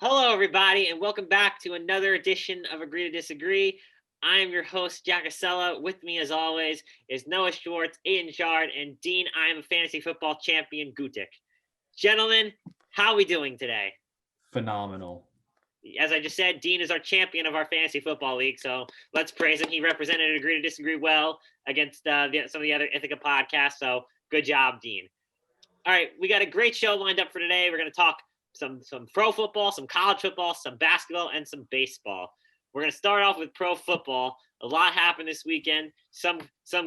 Hello, everybody, and welcome back to another edition of Agree to Disagree. I am your host, Jack Acella. With me, as always, is Noah Schwartz, Aiden Shard, and Dean, I am a fantasy football champion, Gutik. Gentlemen, how are we doing today? Phenomenal. As I just said, Dean is our champion of our fantasy football league, so let's praise him. He represented Agree to Disagree well against some of the other Ithaca podcasts, so good job, Dean. All right, we got a great show lined up for today. We're going to talk some pro football, some college football, some basketball, and some baseball. We're going to start off with pro football. A lot happened this weekend. Some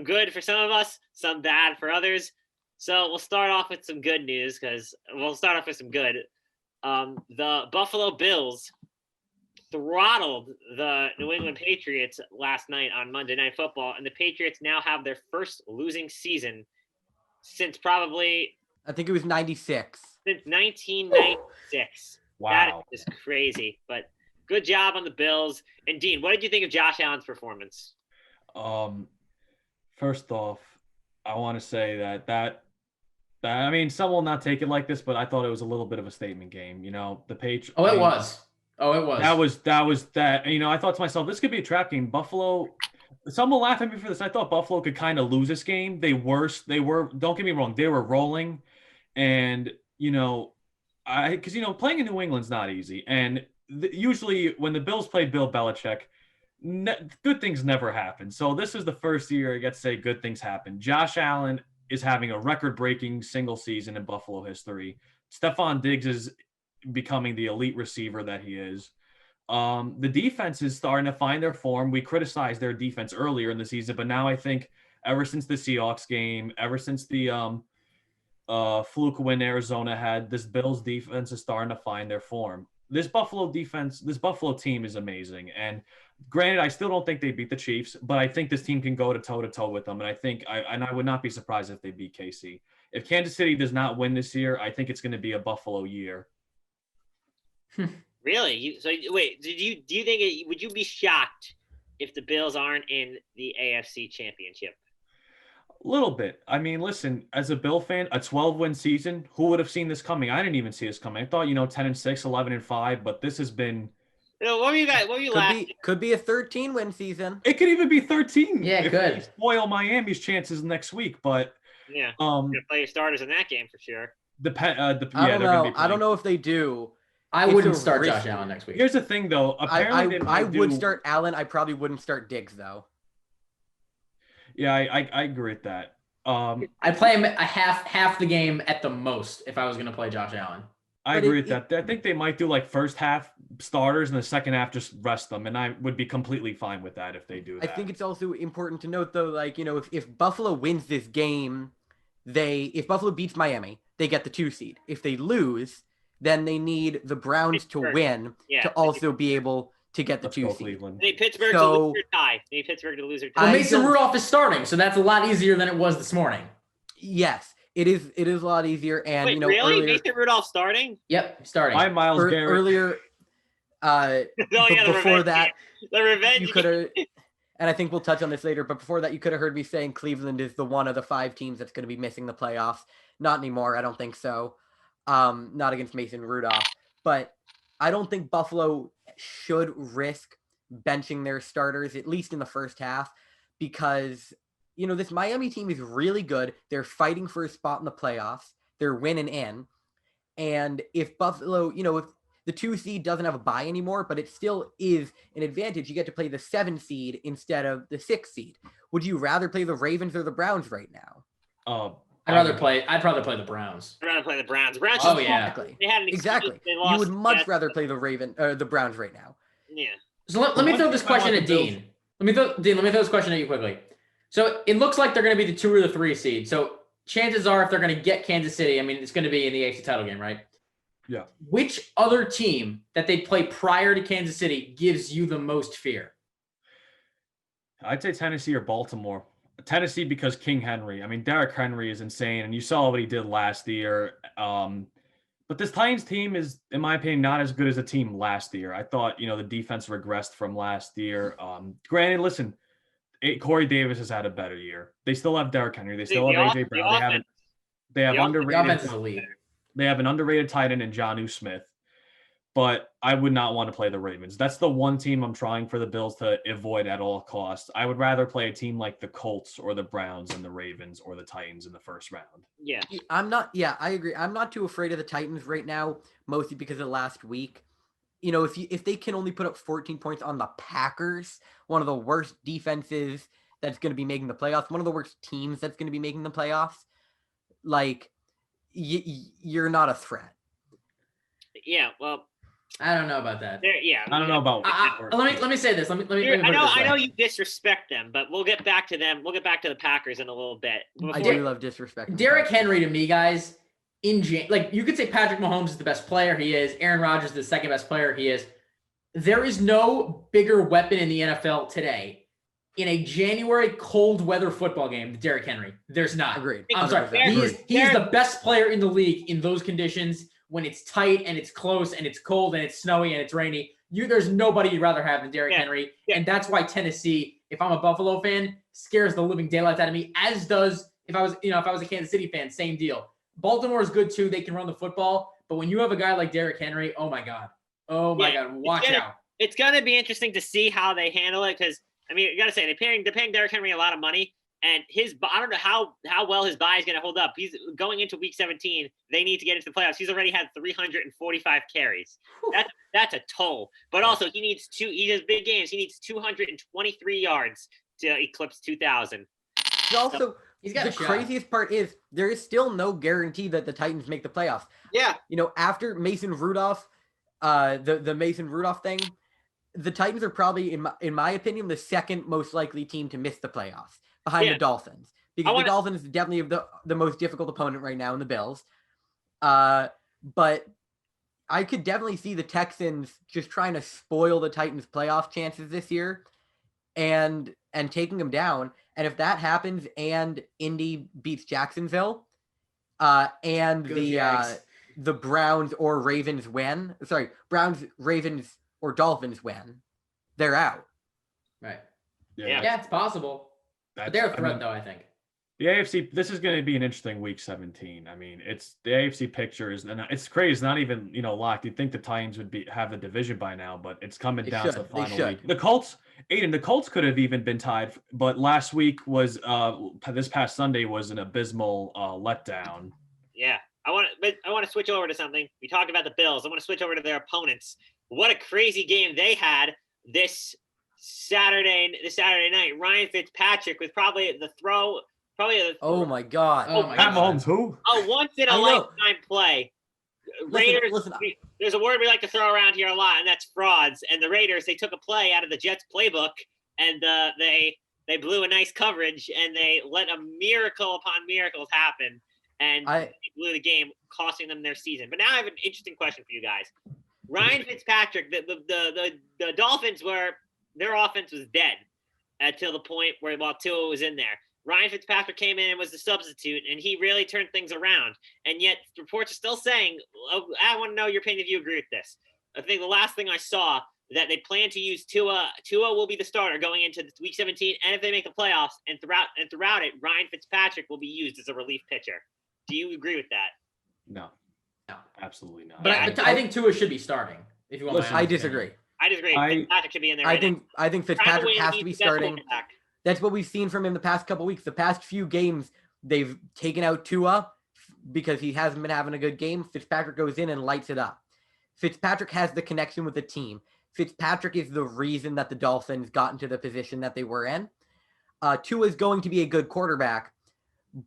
good for some of us, some bad for others. So we'll start off with some good news because we'll start off with some good. The Buffalo Bills throttled the New England Patriots last night on Monday Night Football, and the Patriots now have their first losing season since probably I think it was 96. Since 1996. Wow. That is just crazy. But good job on the Bills. And Dean, what did you think of Josh Allen's performance? First off, I want to say that I mean, some will not take it like this, but I thought it was a little bit of a statement game. You know, the Patriots. Oh, it was. That was. You know, I thought to myself, this could be a trap game. Buffalo. Some will laugh at me for this. I thought Buffalo could kind of lose this game. They were. Don't get me wrong. They were rolling, and you know, because playing in New England's not easy. And usually when the Bills play Bill Belichick, good things never happen. So this is the first year I get to say good things happen. Josh Allen is having a record-breaking single season in Buffalo history. Stephon Diggs is becoming the elite receiver that he is. The defense is starting to find their form. We criticized their defense earlier in the season, but now I think ever since the Seahawks game, ever since the fluke win Arizona had, this Bills defense is starting to find their form. This Buffalo team is amazing. And granted, I still don't think they beat the Chiefs, but I think this team can go toe-to-toe with them. And I think I would not be surprised if they beat KC. If Kansas City does not win this year, I think it's going to be a Buffalo year. Really? Wait, do you think would you be shocked if the Bills aren't in the AFC Championship? A little bit. I mean, listen, as a Bill fan, a 12-win season, who would have seen this coming? I didn't even see this coming. I thought, 10-6, 11-5, but this has been. What were you guys? What were you laughing? Could be a 13-win season. It could even be 13. Yeah, it could. They spoil Miami's chances next week, but yeah, gonna play your starters in that game for sure. I don't know if they do. I wouldn't start Josh Allen next week. Here's the thing, though. Apparently, I would start Allen. I probably wouldn't start Diggs, though. Yeah, I agree with that. I'd play him half the game at the most if I was going to play Josh Allen. I agree with that. I think they might do like first half starters and the second half just rest them, and I would be completely fine with that if they do that. I think it's also important to note, though, like, if Buffalo wins this game, if Buffalo beats Miami, they get the 2 seed. If they lose, then they need the Browns to win to also be able to get the 2 seed. Cleveland. They need Pittsburgh to lose or tie. They need Pittsburgh to lose or tie. Well, Mason Rudolph is starting, so that's a lot easier than it was this morning. Yes, it is. It is a lot easier. And Wait, really? Mason Rudolph starting? Yep, starting. I'm Myles Garrett. Earlier, before that, the revenge. You could have, and I think we'll touch on this later. But before that, you could have heard me saying Cleveland is the one of the 5 teams that's going to be missing the playoffs. Not anymore. I don't think so. Not against Mason Rudolph, but I don't think Buffalo should risk benching their starters, at least in the first half, because, this Miami team is really good. They're fighting for a spot in the playoffs. They're winning in. And if Buffalo, if the 2 seed doesn't have a bye anymore, but it still is an advantage, you get to play the 7 seed instead of the 6 seed. Would you rather play the Ravens or the Browns right now? I'd rather play the Browns. I'd rather play the Browns. Oh, yeah. Exactly. They had an Exactly. They lost You would much rather play the Browns right now. Yeah. So let me throw this question at Dean. Let me throw this question at you quickly. So it looks like they're going to be the 2 or the 3 seed. So chances are, if they're going to get Kansas City, I mean, it's going to be in the AFC title game, right? Yeah. Which other team that they play prior to Kansas City gives you the most fear? I'd say Tennessee or Baltimore. Tennessee because King Henry. I mean, Derrick Henry is insane, and you saw what he did last year. But this Titans team is, in my opinion, not as good as the team last year. I thought, the defense regressed from last year. Granted, listen, Corey Davis has had a better year. They still have Derrick Henry. They still have AJ Brown. They have underrated. The offense is elite. They have an underrated tight end in Jonnu Smith. but I would not want to play the Ravens. That's the one team I'm trying for the Bills to avoid at all costs. I would rather play a team like the Colts or the Browns than the Ravens or the Titans in the first round. Yeah. I agree. I'm not too afraid of the Titans right now, mostly because of last week. You know, if they can only put up 14 points on the Packers, one of the worst defenses that's going to be making the playoffs, one of the worst teams that's going to be making the playoffs, like you're not a threat. Yeah, well, I don't know about that. I don't know about. Let me say this. Let me put it this way. I know you disrespect them, but we'll get back to them. We'll get back to the Packers in a little bit. I do love disrespect. Derrick Henry to me, guys. Like you could say Patrick Mahomes is the best player. He is. Aaron Rodgers is the second best player. He is. There is no bigger weapon in the NFL today in a January cold weather football game than Derrick Henry. There's not. Agreed. I'm sorry. He is the best player in the league in those conditions when it's tight and it's close and it's cold and it's snowy and it's rainy. There's nobody you'd rather have than Derrick Henry. Yeah. And that's why Tennessee, if I'm a Buffalo fan, scares the living daylights out of me, as does if I was a Kansas City fan, same deal. Baltimore is good too. They can run the football. But when you have a guy like Derrick Henry, oh my God. God, watch out. It's going to be interesting to see how they handle it because, I mean, you got to say, they're paying Derrick Henry a lot of money. And I don't know how well his body is going to hold up. He's going into week 17. They need to get into the playoffs. He's already had 345 carries. That's a toll. But also, he has big games. He needs 223 yards to eclipse 2,000. Also, the craziest part is there is still no guarantee that the Titans make the playoffs. Yeah. You know, after Mason Rudolph, the Mason Rudolph thing, the Titans are probably, in my opinion, the second most likely team to miss the playoffs behind the Dolphins. Because the Dolphins definitely have the most difficult opponent right now in the Bills. But I could definitely see the Texans just trying to spoil the Titans' playoff chances this year and taking them down. And if that happens and Indy beats Jacksonville and the Browns or Ravens win, Browns, Ravens, or Dolphins win, they're out. Right. Yeah, it's possible. They're a threat, though, I think. The AFC, this is going to be an interesting week 17. I mean, it's the AFC picture is, and it's crazy. It's not even, locked. You'd think the Titans would have the division by now, but it's coming down to the final week. The Colts could have even been tied, but last week was, this past Sunday was an abysmal letdown. Yeah. I want to switch over to something. We talked about the Bills. I want to switch over to their opponents. What a crazy game they had this Saturday night. Ryan Fitzpatrick was probably oh my God. Pat Mahomes, who? A once in a lifetime play. Raiders. There's a word we like to throw around here a lot, and that's frauds. And the Raiders, they took a play out of the Jets playbook, and they blew a nice coverage, and they let a miracle upon miracles happen, and they blew the game, costing them their season. But now I have an interesting question for you guys. Ryan Fitzpatrick, the Dolphins their offense was dead until the point where Tua was in there. Ryan Fitzpatrick came in and was the substitute, and he really turned things around. And yet reports are still saying, I want to know your opinion if you agree with this. I think the last thing I saw that they plan to use Tua will be the starter going into week 17, and if they make the playoffs, and throughout it, Ryan Fitzpatrick will be used as a relief pitcher. Do you agree with that? No, absolutely not. But I think Tua should be starting. If you want, I disagree. Fitzpatrick should be in there. I think Fitzpatrick has to be starting. That's what we've seen from him the past couple weeks. The past few games, they've taken out Tua because he hasn't been having a good game. Fitzpatrick goes in and lights it up. Fitzpatrick has the connection with the team. Fitzpatrick is the reason that the Dolphins got into the position that they were in. Tua is going to be a good quarterback,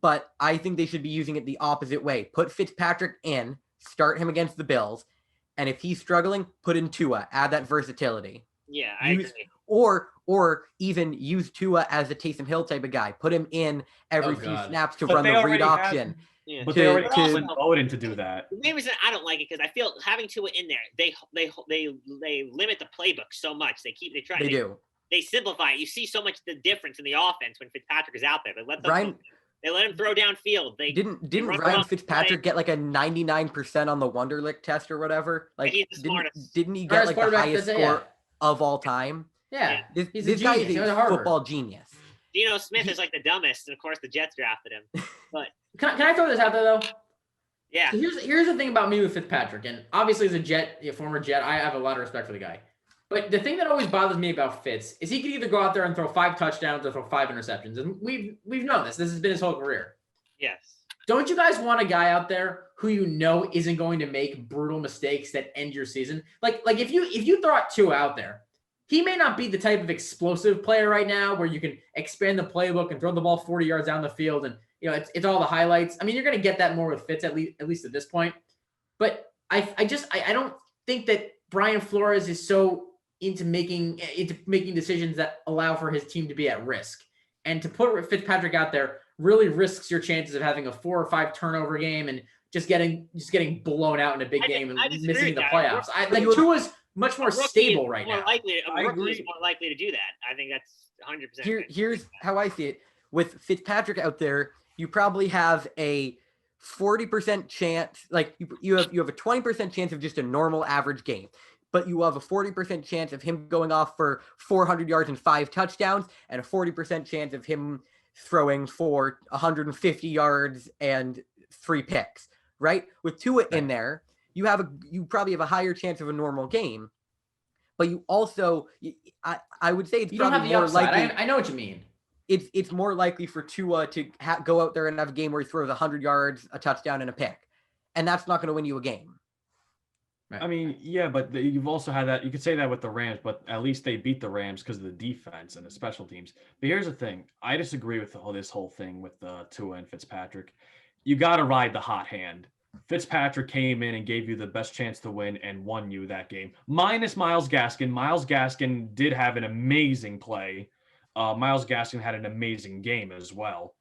but I think they should be using it the opposite way. Put Fitzpatrick in, start him against the Bills, and if he's struggling, put in Tua. Add that versatility. Yeah, I agree. Or even use Tua as a Taysom Hill type of guy. Put him in every few snaps to run the read option. But they already have Odin to do that. The main reason I don't like it because I feel having Tua in there, they limit the playbook so much. They simplify it. You see so much the difference in the offense when Fitzpatrick is out there. They let him throw downfield. Didn't Ryan Fitzpatrick get like a 99% on the Wonderlic test or whatever? Like didn't he get like the highest score of all time? Yeah. This guy is a football genius. Geno Smith is like the dumbest, and of course the Jets drafted him. But can I throw this out there though? Yeah. So here's the thing about me with Fitzpatrick, and obviously as a Jet, a former Jet, I have a lot of respect for the guy. But the thing that always bothers me about Fitz is he could either go out there and throw 5 touchdowns or throw 5 interceptions, and we've known this. This has been his whole career. Yes. Don't you guys want a guy out there who you know isn't going to make brutal mistakes that end your season? Like if you throw Tua out there, he may not be the type of explosive player right now where you can expand the playbook and throw the ball 40 yards down the field and it's all the highlights. I mean, you're going to get that more with Fitz at least at this point. But I don't think that Brian Flores is so into making decisions that allow for his team to be at risk. And to put Fitzpatrick out there really risks your chances of having a 4 or 5 turnover game and just getting blown out in a big game and missing the playoffs. Tua's much more stable right now. I agree. Is more likely to do that. I think that's 100%. Here's how I see it. With Fitzpatrick out there, you probably have a 40% chance, like you have a 20% chance of just a normal average game. But you have a 40% chance of him going off for 400 yards and 5 touchdowns, and a 40% chance of him throwing for 150 yards and 3 picks, right? With Tua in there, you probably have a higher chance of a normal game, but you also, I would say it's probably more likely. I know what you mean. It's more likely for Tua to go out there and have a game where he throws 100 yards, a touchdown, and a pick, and that's not going to win you a game. Right. I mean, yeah, but you've also had that. You could say that with the Rams, but at least they beat the Rams because of the defense and the special teams. But here's the thing. I disagree with this whole thing with Tua and Fitzpatrick. You got to ride the hot hand. Fitzpatrick came in and gave you the best chance to win and won you that game. Minus Myles Gaskin. Myles Gaskin did have an amazing play. Myles Gaskin had an amazing game as well.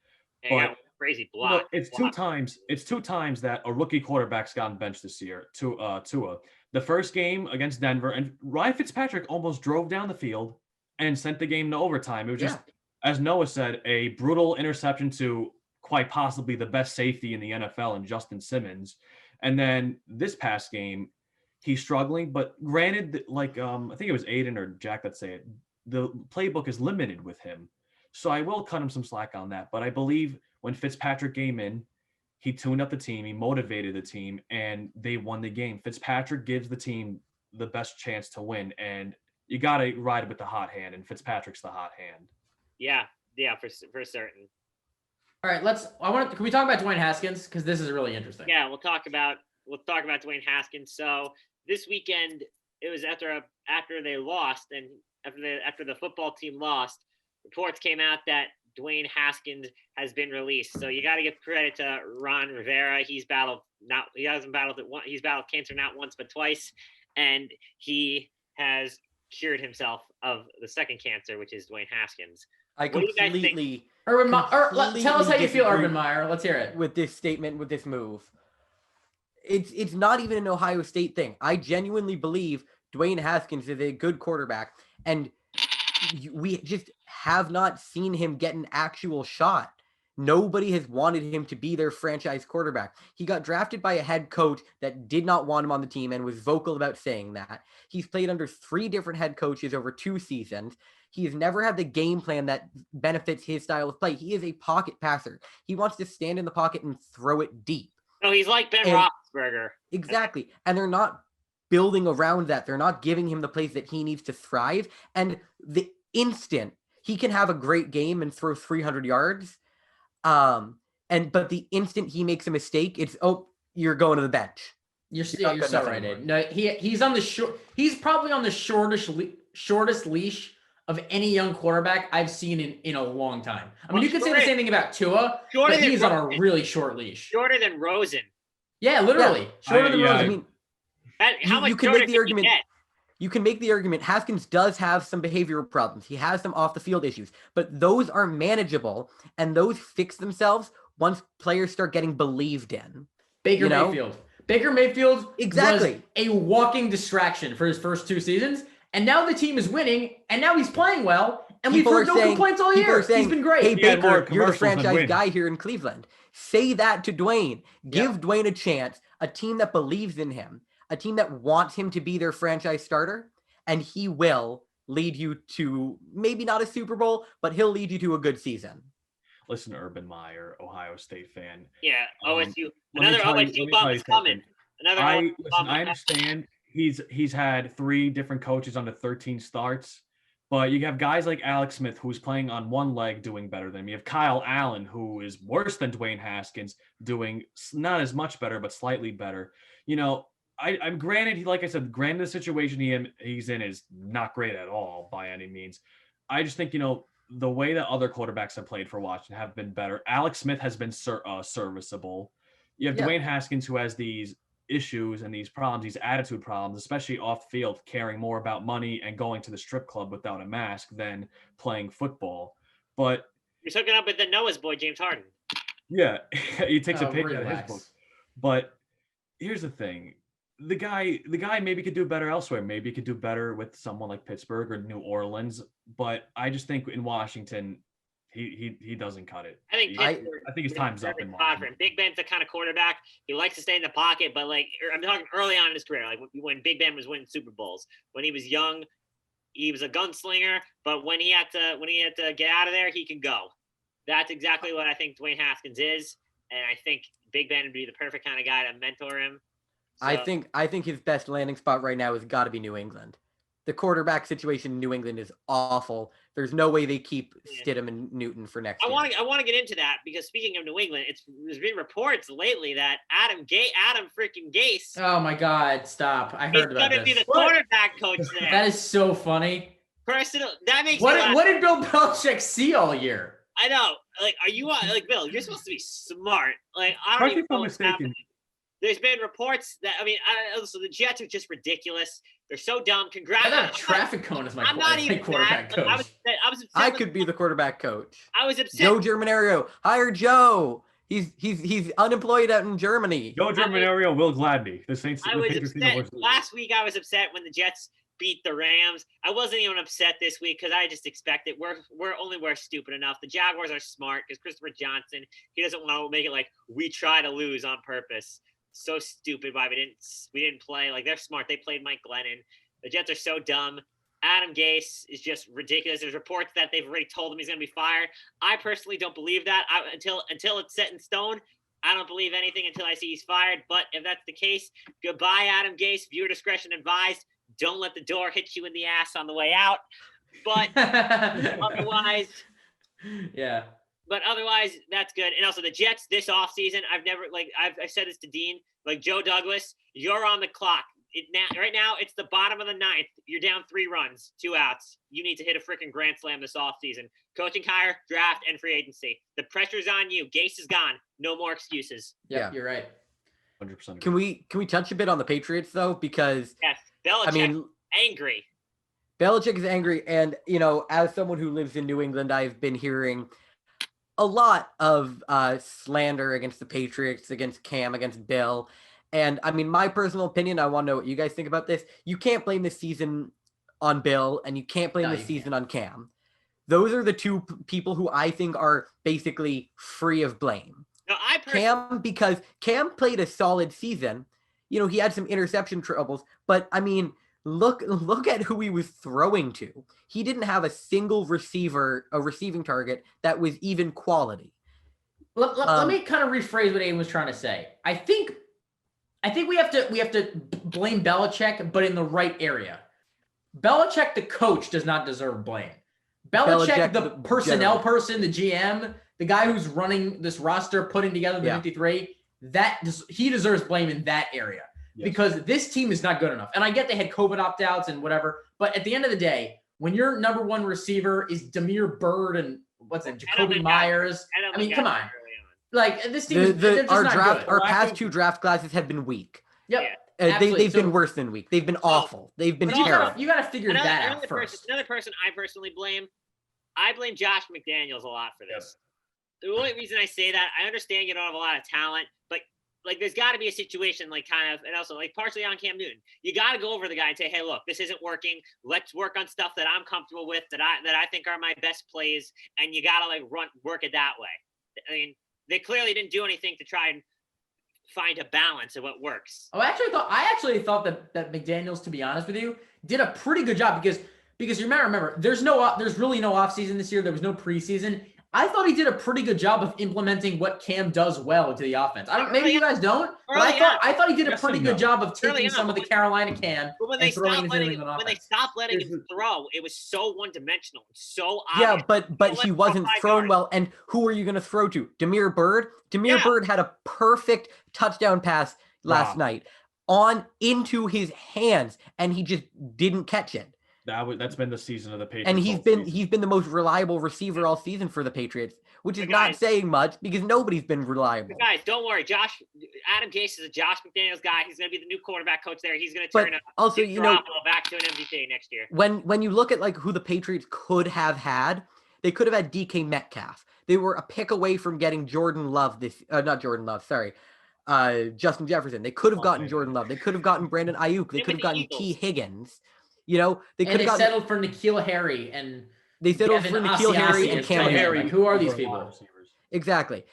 But crazy block. It's two times that a rookie quarterback's gotten benched this year. Tua. The first game against Denver, and Ryan Fitzpatrick almost drove down the field and sent the game to overtime. It was just, as Noah said, a brutal interception to quite possibly the best safety in the NFL in Justin Simmons. And then this past game, he's struggling. But granted, I think it was Aiden or Jack that say it, the playbook is limited with him. So I will cut him some slack on that. But I believe when Fitzpatrick came in, he tuned up the team, he motivated the team, and they won the game. Fitzpatrick gives the team the best chance to win, and you got to ride with the hot hand, and Fitzpatrick's the hot hand. Yeah, for certain. All right, can we talk about Dwayne Haskins? Because this is really interesting. Yeah, we'll talk about Dwayne Haskins. So this weekend, it was after they lost, and after the football team lost, reports came out that Dwayne Haskins has been released. So you got to give credit to Ron Rivera. He's battled cancer not once but twice, and he has cured himself of the second cancer, which is Dwayne Haskins. I completely. Tell us how you feel, Urban Meyer. Let's hear it. With this statement, with this move, it's not even an Ohio State thing. I genuinely believe Dwayne Haskins is a good quarterback, and we just have not seen him get an actual shot. Nobody has wanted him to be their franchise quarterback. He got drafted by a head coach that did not want him on the team and was vocal about saying that. He's played under 3 different head coaches over 2 seasons. He has never had the game plan that benefits his style of play. He is a pocket passer. He wants to stand in the pocket and throw it deep. No, he's like Ben Roethlisberger. Exactly. And they're not building around that. They're not giving him the plays that he needs to thrive. And the instant he can have a great game and throw 300 yards, but the instant he makes a mistake, it's you're going to the bench. You're so right, Ed. No, he's on the short. He's probably on the shortest leash of any young quarterback I've seen in a long time. I mean, you could say the same thing about Tua, but he's on a really short leash. Shorter than Rosen. Yeah, literally. Shorter than Rosen. I mean, how much shorter can you get? You can make the argument Haskins does have some behavioral problems. He has some off the field issues, but those are manageable and those fix themselves once players start getting believed in. Baker Mayfield exactly was a walking distraction for his first 2 seasons, and now the team is winning, and now he's playing well, and we've heard no complaints all year. He's been great. Hey, Baker, you're the franchise guy here in Cleveland. Say that to Dwayne. Give Dwayne a chance, a team that believes in him, a team that wants him to be their franchise starter, and he will lead you to maybe not a Super Bowl, but he'll lead you to a good season. listen to Urban Meyer, Ohio State fan. Yeah, OSU. Let me Another tell you OSU bump is coming. Another OSU bump. I understand he's had 3 different coaches on the 13 starts, but you have guys like Alex Smith who's playing on one leg doing better than him. You have Kyle Allen who is worse than Dwayne Haskins doing not as much better but slightly better. I'm granted, like I said, granted the situation he's in is not great at all by any means. I just think, the way that other quarterbacks have played for Washington have been better. Alex Smith has been serviceable. You have Dwayne Haskins who has these issues and these problems, these attitude problems, especially off field, caring more about money and going to the strip club without a mask than playing football. But you're hooking up with the Noah's boy, James Harden. Yeah, he takes a page out of his book. But here's the thing. The guy maybe could do better elsewhere. Maybe he could do better with someone like Pittsburgh or New Orleans. But I just think in Washington, he doesn't cut it. I think his time's up in Washington. Big Ben's the kind of quarterback. He likes to stay in the pocket, but I'm talking early on in his career, like when Big Ben was winning Super Bowls. When he was young, he was a gunslinger. But when he had to get out of there, he can go. That's exactly what I think Dwayne Haskins is, and I think Big Ben would be the perfect kind of guy to mentor him. So, I think his best landing spot right now has got to be New England. The quarterback situation in New England is awful. There's no way they keep Stidham and Newton for next year. I want to get into that because speaking of New England, there's been reports lately that Adam freaking Gase. Oh my God! Stop! I heard about this. He's going to be the quarterback coach there. That is so funny. That makes what did Bill Belichick see all year? I know. Are you Bill? You're supposed to be smart. I don't even know what's happening. There's been reports that so the Jets are just ridiculous. They're so dumb. Congrats. I got a traffic cone as my quarterback coach. I could be the quarterback coach. I was upset. Joe Germinario. Hire Joe. He's unemployed out in Germany. Joe Germinario will Gladney. The Saints. I was upset. Last week I was upset when the Jets beat the Rams. I wasn't even upset this week because I just expect it. We're stupid enough. The Jaguars are smart because Christopher Johnson, he doesn't want to make it like we try to lose on purpose. So stupid why we didn't play. They're smart. They played Mike Glennon. The Jets are so dumb. Adam Gase is just ridiculous. There's reports that they've already told him he's going to be fired. I personally don't believe that until it's set in stone. I don't believe anything until I see he's fired. But if that's the case, goodbye, Adam Gase. Viewer discretion advised. Don't let the door hit you in the ass on the way out. But otherwise, yeah. But otherwise, that's good. And also the Jets this offseason, I've said this to Dean, Joe Douglas, you're on the clock. Right now, it's the bottom of the 9th. You're down 3 runs, 2 outs. You need to hit a freaking grand slam this offseason. Coaching hire, draft, and free agency. The pressure's on you. Gase is gone. No more excuses. Yeah, you're right. 100%. Can we touch a bit on the Patriots though? Because yes, Belichick angry. Belichick is angry, and as someone who lives in New England, I've been hearing a lot of slander against the Patriots, against Cam, against Bill. And my personal opinion, I want to know what you guys think about this. You can't blame this season on Bill, and you can't blame this season on Cam. Those are the 2 people who I think are basically free of blame. No, Cam, because Cam played a solid season. He had some interception troubles, but look at who he was throwing to. He didn't have a single receiving target that was even quality. Let me kind of rephrase what Aiden was trying to say. I think we have to blame Belichick, but in the right area. Belichick, the coach, does not deserve blame. Belichick the personnel person, the GM, the guy who's running this roster, putting together the 53, he deserves blame in that area. Yes. Because this team is not good enough. And I get they had COVID opt-outs and whatever, but at the end of the day, when your number 1 receiver is Demir Bird and Jacoby Myers, come on. This team our past 2 draft classes have been weak. Yep. They've been worse than weak. They've been awful. They've been terrible. You got to figure that out first. Another person I personally blame, Josh McDaniels a lot for this. Yep. The only reason I say that, I understand you don't have a lot of talent, but there's got to be a situation and also partially on Cam Newton. You got to go over the guy and say, hey, look, this isn't working. Let's work on stuff that I'm comfortable with, that I think are my best plays, and you got to work it that way. They clearly didn't do anything to try and find a balance of what works. I actually thought that McDaniels, to be honest with you, did a pretty good job because you might remember there's really no offseason this year. There was no preseason. I thought he did a pretty good job of implementing what Cam does well into the offense. Maybe you guys don't, but I thought he did a pretty good job of taking some of the Carolina Cam and throwing it into the New England offense. When they stopped letting him throw, it was so one-dimensional, so obvious. Yeah, but he wasn't thrown well. And who are you going to throw to? Demir Bird? Bird had a perfect touchdown pass last night into his hands, and he just didn't catch it. That's been the season of the Patriots. And he's been the most reliable receiver all season for the Patriots, which is not saying much because nobody's been reliable. But guys, don't worry. Adam Gase is a Josh McDaniels guy. He's going to be the new quarterback coach there. He's going to turn also, back to an MVP next year. When you look at like who the Patriots could have had, they could have had DK Metcalf. They were a pick away from getting Justin Jefferson. They could have gotten Jordan Love. They could have gotten Brandon Ayuk. They could have gotten T. Higgins. They could have settled for N'Keal Harry and Cam Harry. Who are these people? Exactly.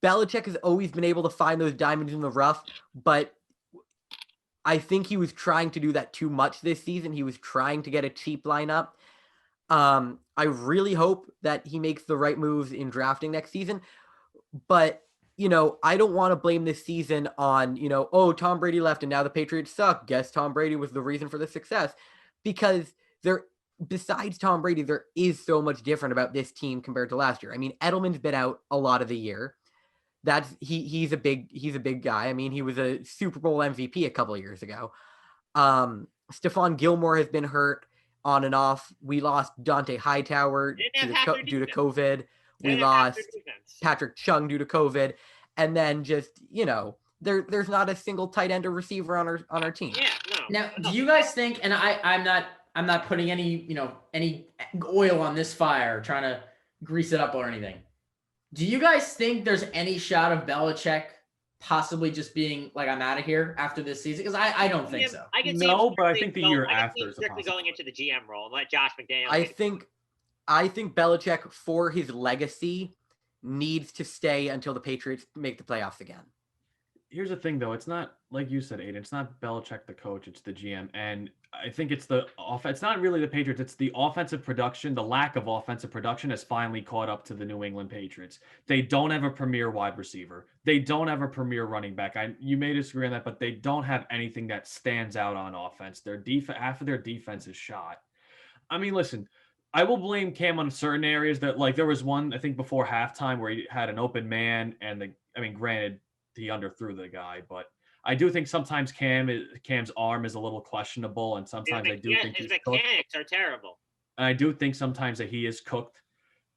Belichick has always been able to find those diamonds in the rough, but I think he was trying to do that too much this season. He was trying to get a cheap lineup. I really hope that he makes the right moves in drafting next season, but I don't want to blame this season on, Tom Brady left and now the Patriots suck. Guess Tom Brady was the reason for the success. Because besides Tom Brady, there is so much different about this team compared to last year. I mean, Edelman's been out a lot of the year. He's a big guy. I mean, he was a Super Bowl MVP a couple of years ago. Stephon Gilmore has been hurt on and off. We lost Dante Hightower due to COVID. We lost Patrick Chung due to COVID. And then just, there's not a single tight end or receiver on our team. Yeah, no. Now, do you guys think, and I'm not putting any oil on this fire, trying to grease it up or anything. Do you guys think there's any shot of Belichick possibly just being like, I'm out of here after this season? Because I don't think so. But I think the year after is strictly going into the GM role and let Josh McDaniels. I think Belichick, for his legacy, needs to stay until the Patriots make the playoffs again. Here's the thing, though. It's not, like you said, Aiden, it's not Belichick, the coach, it's the GM. And I think it's the offense. It's not really the Patriots. It's the offensive production. The lack of offensive production has finally caught up to the New England Patriots. They don't have a premier wide receiver. They don't have a premier running back. You may disagree on that, but they don't have anything that stands out on offense. Half of their defense is shot. I mean, listen, I will blame Cam on certain areas that, like, there was one, I think, before halftime where he had an open man and granted, he underthrew the guy, but I do think sometimes Cam's arm is a little questionable, and sometimes I do think his mechanics are terrible. And I do think sometimes that he is cooked,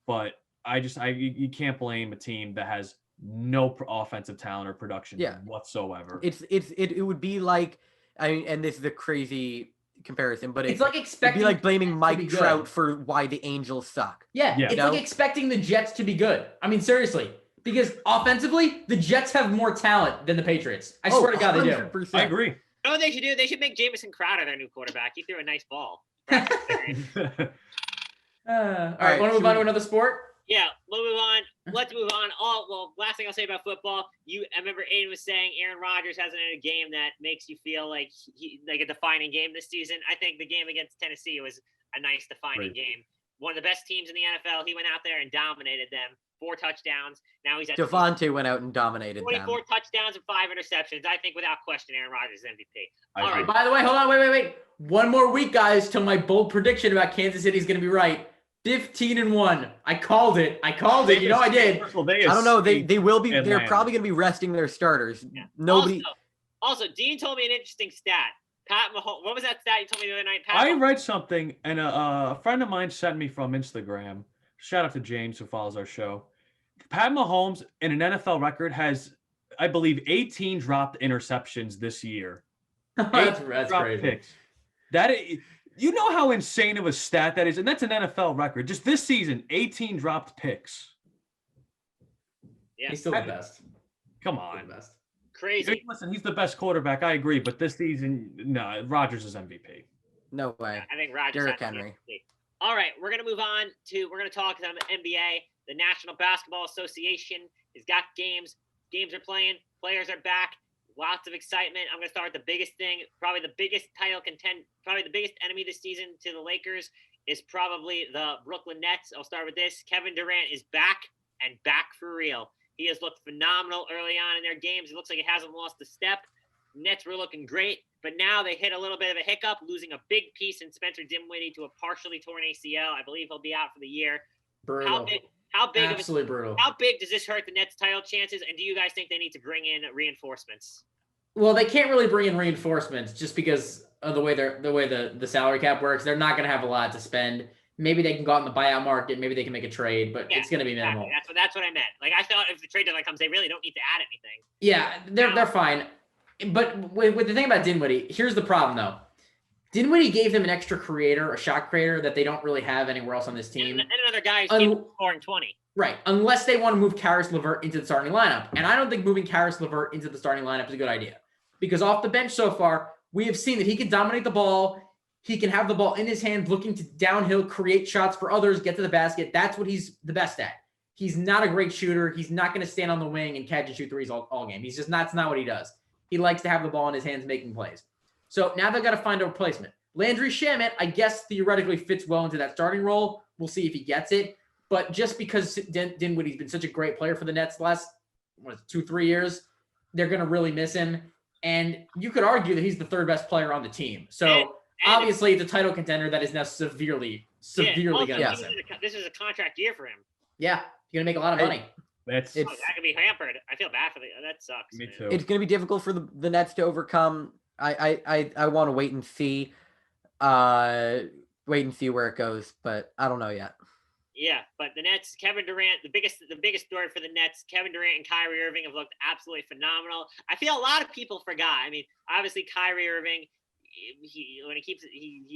but you can't blame a team that has no offensive talent or production whatsoever. It would be like, and this is a crazy comparison, but it's like expecting, it'd be like blaming Mike Trout for why the Angels suck. Yeah. It's like expecting the Jets to be good. I mean, seriously. Because offensively, the Jets have more talent than the Patriots. I swear to God, they do. 100%. I agree. You know what they should do? They should make Jamison Crowder their new quarterback. He threw a nice ball. All right, want to move on to another sport? Yeah, we'll move on. Let's move on. Last thing I'll say about football. I remember Aiden was saying Aaron Rodgers hasn't had a game that makes you feel like like a defining game this season. I think the game against Tennessee was a nice defining game. One of the best teams in the NFL. He went out there and dominated them. 4 touchdowns. Now he's at Devontae went out and dominated 24 touchdowns and 5 interceptions. I think without question, Aaron Rodgers is MVP. All right. By the way, hold on. Wait. One more week, guys, till my bold prediction about Kansas City is going to be right. 15-1. I called it. You know I did. I don't know. They will be. They're probably going to be resting their starters. Yeah. Nobody. Also, Dean told me an interesting stat. Pat Mahomes. What was that stat you told me the other night? I read something, and a friend of mine sent me from Instagram. Shout out to James who follows our show. Pat Mahomes in an NFL record has, I believe, 18 dropped interceptions this year. That's crazy. Picks. You know how insane of a stat that is, and that's an NFL record. Just this season, 18 dropped picks. Yeah, he's still the best. Come on, best. Crazy. Listen, he's the best quarterback. I agree, but this season, no, Rodgers is MVP. No way. I think Rodgers. Derrick Henry. MVP. All right, we're going to move on to, we're going to talk about the NBA. The National Basketball Association has got games. Games are playing. Players are back. Lots of excitement. I'm going to start with the biggest thing, probably the biggest enemy this season to the Lakers is probably the Brooklyn Nets. I'll start with this. Kevin Durant is back and back for real. He has looked phenomenal early on in their games. It looks like he hasn't lost a step. Nets were looking great, but now they hit a little bit of a hiccup, losing a big piece in Spencer Dinwiddie to a partially torn ACL. I believe he'll be out for the year. Brutal. Absolutely brutal. How big does this hurt the Nets' title chances? And do you guys think they need to bring in reinforcements? Well, they can't really bring in reinforcements just because of the way the salary cap works. They're not going to have a lot to spend. Maybe they can go out in the buyout market. Maybe they can make a trade, but it's going to be minimal. Exactly. That's what I meant. Like, I thought if the trade deadline comes, they really don't need to add anything. Yeah, they're fine. But with the thing about Dinwiddie, here's the problem though. Dinwiddie gave them an extra creator, a shot creator that they don't really have anywhere else on this team. And another guy who's scoring 20. Right, unless they want to move Karis LeVert into the starting lineup. And I don't think moving Karis LeVert into the starting lineup is a good idea. Because off the bench so far, we have seen that he can dominate the ball. He can have the ball in his hand, looking to downhill, create shots for others, get to the basket. That's what he's the best at. He's not a great shooter. He's not going to stand on the wing and catch and shoot threes all game. He's just that's not what he does. He likes to have the ball in his hands making plays. So now they've got to find a replacement. Landry Shamet, I guess, theoretically fits well into that starting role. We'll see if he gets it. But just because Dinwiddie's been such a great player for the Nets the last 2-3 years, they're going to really miss him. And you could argue that he's the third best player on the team. So obviously, the title contender that is now severely going to miss him. This is a contract year for him. Yeah, you're going to make a lot of money. That could be hampered. I feel bad for that sucks. Me too. It's going to be difficult for the Nets to overcome. I want to wait and see where it goes, but I don't know yet. Yeah, but the Nets, Kevin Durant, the biggest story for the Nets, Kevin Durant and Kyrie Irving have looked absolutely phenomenal. I feel a lot of people forgot. I mean, obviously Kyrie Irving, he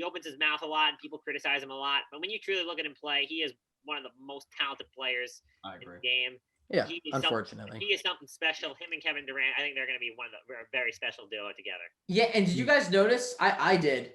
opens his mouth a lot and people criticize him a lot. But when you truly look at him play, he is one of the most talented players in the game. Yeah, unfortunately. He is something special. Him and Kevin Durant, I think they're going to be a very special duo together. Yeah, and did you guys notice? I did.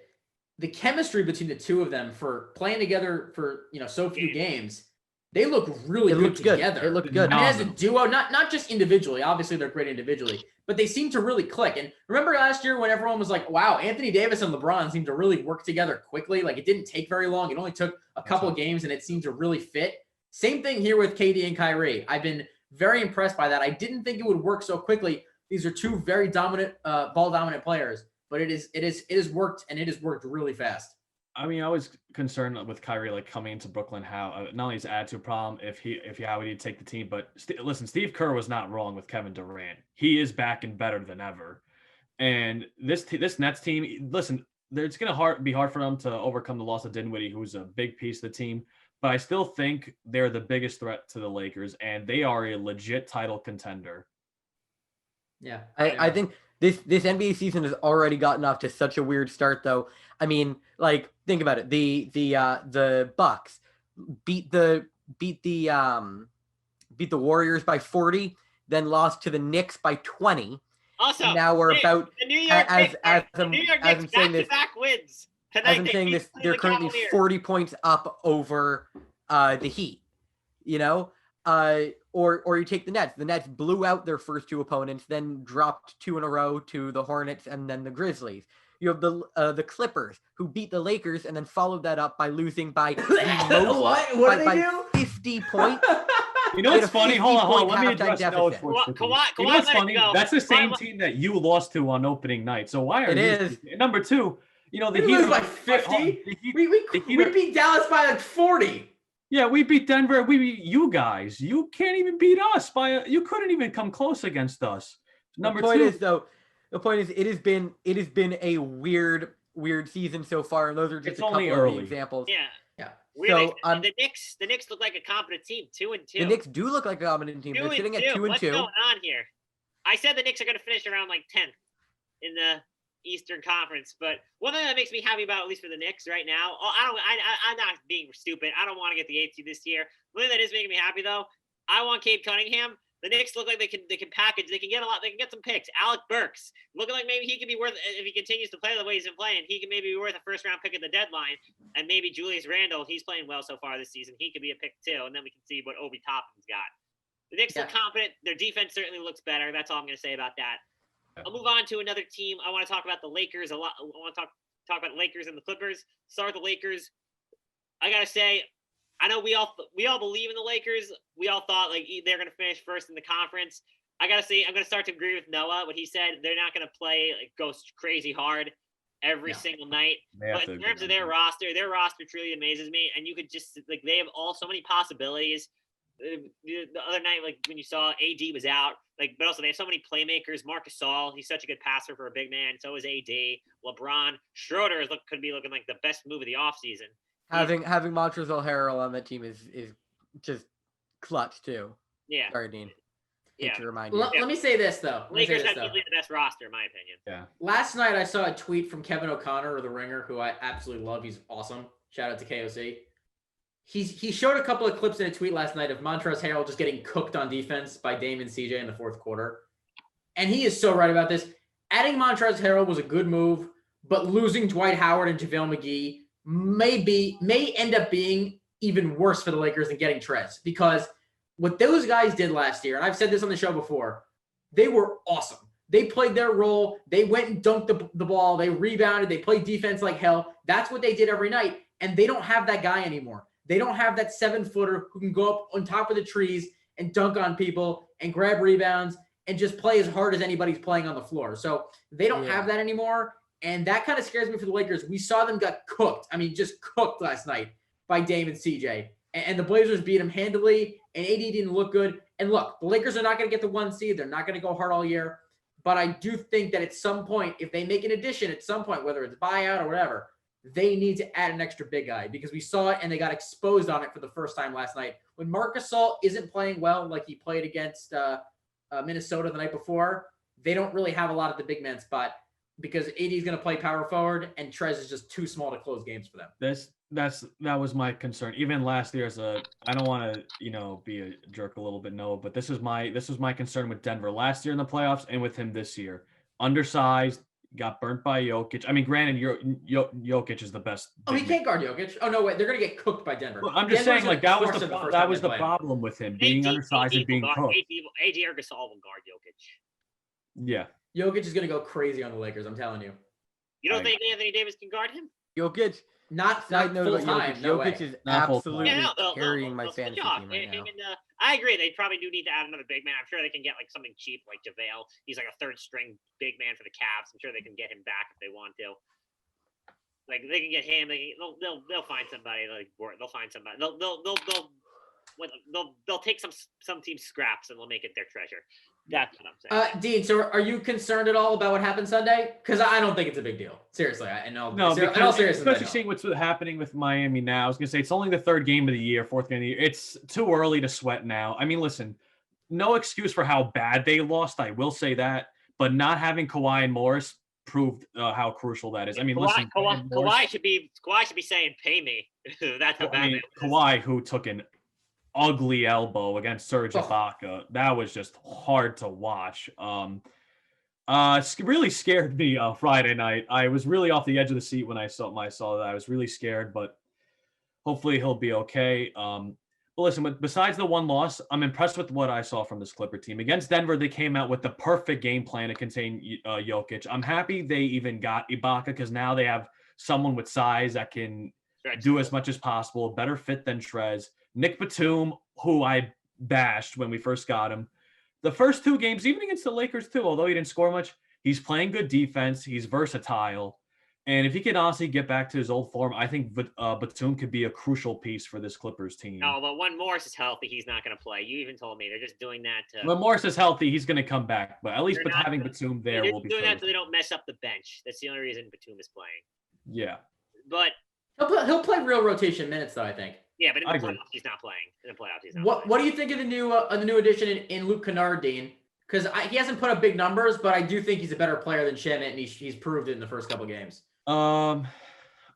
The chemistry between the two of them for playing together for so few games, they look really good together. It looked good. I mean, as a duo, not just individually. Obviously, they're great individually, but they seem to really click. And remember last year when everyone was like, "Wow, Anthony Davis and LeBron seem to really work together quickly." Like it didn't take very long. It only took a couple of games, and it seemed to really fit. Same thing here with KD and Kyrie. I've been very impressed by that. I didn't think it would work so quickly. These are two very dominant, ball dominant players, but it has worked, and it has worked really fast. I mean, I was concerned with Kyrie coming into Brooklyn, how not only his attitude problem, how he'd take the team, but listen, Steve Kerr was not wrong with Kevin Durant. He is back and better than ever. And this Nets team, listen, it's gonna be hard for them to overcome the loss of Dinwiddie, who's a big piece of the team. But I still think they're the biggest threat to the Lakers, and they are a legit title contender. Yeah, I think this NBA season has already gotten off to such a weird start, though. I mean, think about it. The Bucks beat the Warriors by 40, then lost to the Knicks by 20. Also, and now we're about the New York Knicks back-to-back wins. As I'm saying this, they're currently 40 points up over the Heat, or you take the Nets. The Nets blew out their first two opponents, then dropped 2 in a row to the Hornets and then the Grizzlies. You have the Clippers, who beat the Lakers and then followed that up by losing by what did they do? 50 points. You know what's funny? Hold on. Let me address Kawhi, you know what's funny? That's the same team that you lost to on opening night. So why are you? Number two, the Heat lose by 50. We beat Dallas by 40. Yeah, we beat Denver. We beat you guys. You can't even beat us you couldn't even come close against us. The point is, it has been a weird season so far, and those are just a couple of examples. Yeah. So the Knicks look like a competent team, 2-2. The Knicks do look like a competent team. They're sitting at 2-2. What's going on here? I said the Knicks are going to finish around 10th in the Eastern Conference, but one thing that makes me happy about, at least for the Knicks right now, I'm not being stupid. I don't want to get the 8th seed this year. One thing that is making me happy though, I want Cade Cunningham. The Knicks look like they can package. They can get a lot. They can get some picks. Alec Burks looking like maybe he could be worth, if he continues to play the way he's been playing, he can maybe be worth a first-round pick at the deadline. And maybe Julius Randle, he's playing well so far this season. He could be a pick too. And then we can see what Obi Toppin's got. The Knicks look competent. Their defense certainly looks better. That's all I'm going to say about that. I'll move on to another team. I want to talk about the Lakers a lot. I want to talk about the Lakers and the Clippers. Start with the Lakers. I gotta say, I know we all believe in the Lakers. We all thought like they're gonna finish first in the conference. I gotta say, I'm gonna start to agree with Noah. What he said, they're not gonna play go crazy hard every single night. But in terms of their roster truly amazes me. And you could just like they have so many possibilities. The other night, like when you saw AD was out, like, but also they have so many playmakers. Marc Gasol, he's such a good passer for a big man. So is AD. LeBron, Schroeder could be looking like the best move of the offseason. Having Montrezl Harrell on that team is just clutch too. Yeah. Sorry, Dean. Hate to remind you. Let me say this though. Lakers have easily the best roster, in my opinion. Yeah. Last night I saw a tweet from Kevin O'Connor of The Ringer, who I absolutely love. He's awesome. Shout out to KOC. He showed a couple of clips in a tweet last night of Montrezl Harrell just getting cooked on defense by Dame and CJ in the fourth quarter. And he is so right about this. Adding Montrezl Harrell was a good move, but losing Dwight Howard and JaVale McGee may end up being even worse for the Lakers than getting Trez, because what those guys did last year, and I've said this on the show before, they were awesome. They played their role. They went and dunked the ball. They rebounded. They played defense like hell. That's what they did every night. And they don't have that guy anymore. They don't have that 7-footer who can go up on top of the trees and dunk on people and grab rebounds and just play as hard as anybody's playing on the floor. So they don't have that anymore. And that kind of scares me for the Lakers. We saw them get cooked. I mean, just cooked last night by Dame and CJ. And the Blazers beat them handily, and AD didn't look good. And look, the Lakers are not going to get the 1 seed. They're not going to go hard all year. But I do think that at some point, if they make an addition at some point, whether it's buyout or whatever, they need to add an extra big guy, because we saw it and they got exposed on it for the first time last night. When Marc Gasol isn't playing well, like he played against Minnesota the night before, they don't really have a lot of the big man spot, because AD is going to play power forward and Trez is just too small to close games for them. That was my concern. Even last year, I don't want to, be a jerk a little bit, no, but this was my concern with Denver last year in the playoffs and with him this year. Undersized, got burnt by Jokic. I mean, granted, Jokic is the best. Oh, he can't guard Jokic. Oh no, wait, they're gonna get cooked by Denver. Well, I'm just saying, like that was the problem with him being undersized and being cooked. AD or Gasol will guard Jokic. Yeah, Jokic is gonna go crazy on the Lakers. I'm telling you. You don't think Anthony Davis can guard him? Jokic. Not full time. Jokic is absolutely they'll carrying my fantasy team right now. I agree. They probably do need to add another big man. I'm sure they can get like something cheap like JaVale. He's like a third string big man for the Cavs. I'm sure they can get him back if they want to. Like they can get him. They'll find somebody. They'll find somebody. They'll take some team scraps and they'll make it their treasure. That's what I'm saying. Dean, so are you concerned at all about what happened Sunday? Because I don't think it's a big deal. Seriously, especially seeing what's happening with Miami now. I was gonna say it's only the third game of the year, fourth game of the year. It's too early to sweat now. I mean, listen, no excuse for how bad they lost. I will say that, but not having Kawhi and Morris proved how crucial that is. I mean, listen, Kawhi should be saying, "Pay me." That's how bad. Kawhi, who took an ugly elbow against Serge Ibaka. That was just hard to watch. It really scared me Friday night. I was really off the edge of the seat when I saw that. I was really scared, but hopefully he'll be okay. But listen, besides the one loss, I'm impressed with what I saw from this Clipper team. Against Denver, they came out with the perfect game plan to contain Jokic. I'm happy they even got Ibaka, because now they have someone with size that can do as much as possible, better fit than Trez. Nick Batum, who I bashed when we first got him. The first 2 games, even against the Lakers too, although he didn't score much, he's playing good defense. He's versatile. And if he can honestly get back to his old form, I think Batum could be a crucial piece for this Clippers team. No, but when Morris is healthy, he's not going to play. You even told me they're just doing that to... When Morris is healthy, he's going to come back. But at least having Batum there will be... They're doing that so they don't mess up the bench. That's the only reason Batum is playing. Yeah. But... He'll play real rotation minutes, though, I think. Yeah, but in the playoffs, he's not playing. In the playoffs, he's not playing. What do you think of the new addition in Luke Kennard, Dean? Because he hasn't put up big numbers, but I do think he's a better player than Shamit, and he's proved it in the first couple games. I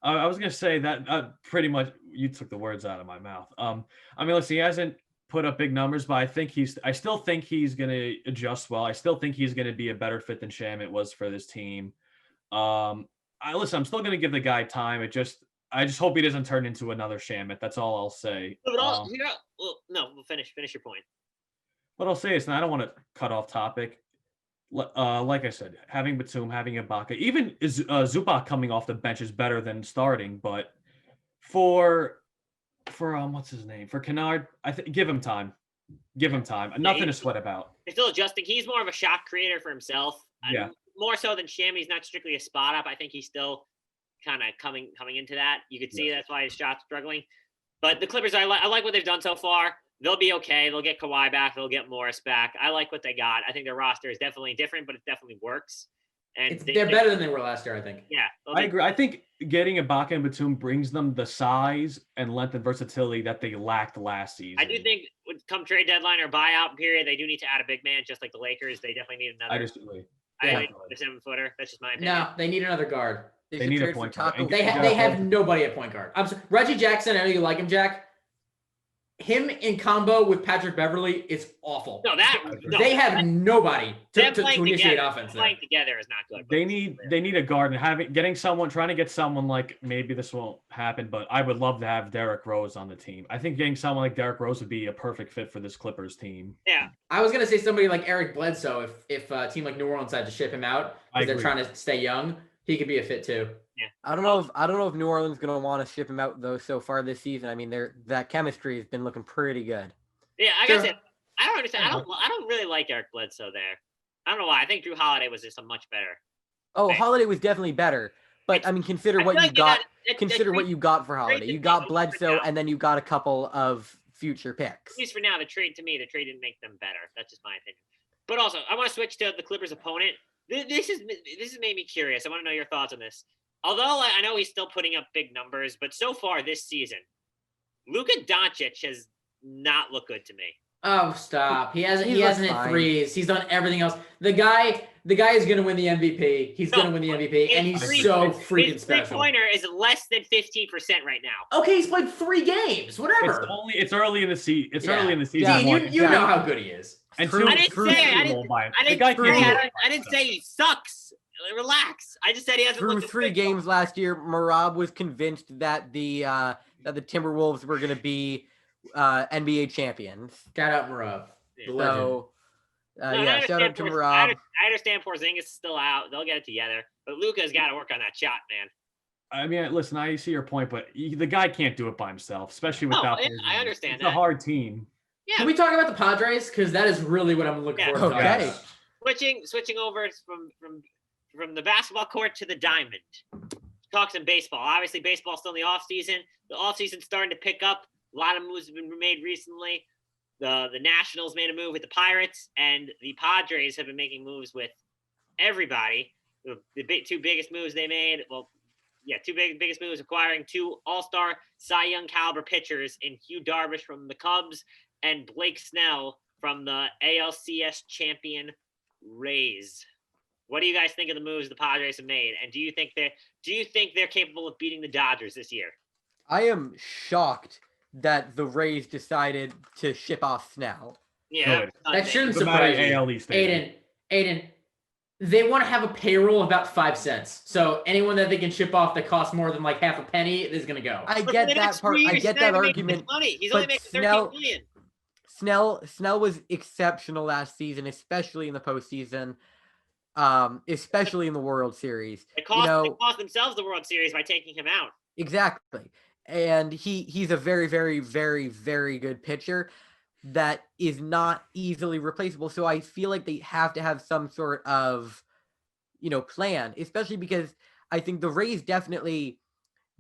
was gonna say that pretty much you took the words out of my mouth. I mean, listen, he hasn't put up big numbers, but I still think he's gonna adjust well. I still think he's gonna be a better fit than Shamit was for this team. I'm still gonna give the guy time. I just hope he doesn't turn into another Shamit. That's all I'll say. Finish your point. What I'll say is, and I don't want to cut off topic. Like I said, having Batum, having Ibaka, even Zubac coming off the bench is better than starting. But for for what's his name? For Kennard. I think give him time. Give him time. Nothing to sweat about. He's still adjusting. He's more of a shot creator for himself. Yeah. More so than Shammy. He's not strictly a spot up. I think he's still kind of coming into that. You could see that's why his shot's struggling. But the Clippers, I like what they've done so far. They'll be okay. They'll get Kawhi back. They'll get Morris back. I like what they got. I think their roster is definitely different, but it definitely works. And they're better than they were last year, I think. Yeah. I agree. I think getting Ibaka and Batum brings them the size and length and versatility that they lacked last season. I do think come trade deadline or buyout period, they do need to add a big man, just like the Lakers. They definitely need another. I disagree. I think a 7-footer. That's just my opinion. No, they need another guard. They need a point guard. They have nobody at point guard. I'm sorry. Reggie Jackson, I know you like him, Jack. Him in combo with Patrick Beverly is awful. They have nobody to initiate offense. Playing together is not good. They need a guard, and trying to get someone like, maybe this won't happen, but I would love to have Derrick Rose on the team. I think getting someone like Derrick Rose would be a perfect fit for this Clippers team. Yeah. I was gonna say somebody like Eric Bledsoe if a team like New Orleans had to ship him out because they're trying to stay young, he could be a fit too. Yeah. I don't know if New Orleans is gonna want to ship him out though. So far this season, I mean, that chemistry has been looking pretty good. Yeah, like I said, I don't understand. I don't really like Eric Bledsoe there. I don't know why. I think Drew Holiday was just a much better. Oh, Holiday was definitely better, but I mean, consider what you got. Consider what you got for Holiday. You got Bledsoe, and then you got a couple of future picks. At least for now, the trade didn't make them better. That's just my opinion. But also, I want to switch to the Clippers' opponent. This has made me curious. I want to know your thoughts on this. Although I know he's still putting up big numbers, but so far this season, Luka Doncic has not looked good to me. Oh, stop. He hasn't hit threes. He's done everything else. The guy is going to win the MVP. He's going to win the MVP, and he's so freaking special. His three-pointer is less than 15% right now. Okay, he's played 3 games. Whatever. It's early in the season. It's early in the season. Dean, you know how good he is. And I didn't say he sucks. Relax. I just said he hasn't through 3 games last year. Marab was convinced that the Timberwolves were going to be NBA champions. Shout out Marab. So, shout out to Marab. I understand Porzingis is still out. They'll get it together. But Luka's got to work on that shot, man. I mean, listen, I see your point, but the guy can't do it by himself, especially without Porzingis. I understand it's a hard team. Yeah. Can we talk about the Padres? Because that is really what I'm looking for. Okay. Switching over from the basketball court to the diamond. Talk some baseball. Obviously, baseball's still in the offseason. The offseason's starting to pick up. A lot of moves have been made recently. The Nationals made a move with the Pirates, and the Padres have been making moves with everybody. The 2 biggest moves they made, biggest moves, acquiring 2 all-star Cy Young caliber pitchers in Hugh Darvish from the Cubs and Blake Snell from the ALCS champion Rays. What do you guys think of the moves the Padres have made? And do you think they're capable of beating the Dodgers this year? I am shocked that the Rays decided to ship off Snell. Yeah. That shouldn't surprise you. Aiden, they want to have a payroll of about 5 cents. So anyone that they can ship off that costs more than like half a penny is going to go. I get that part. I get that argument. He's only making $13 million. Snell was exceptional last season, especially in the postseason. Especially in the World Series. They cost themselves the World Series by taking him out. Exactly. And he's a very, very, very, very good pitcher that is not easily replaceable. So I feel like they have to have some sort of, plan, especially because I think the Rays definitely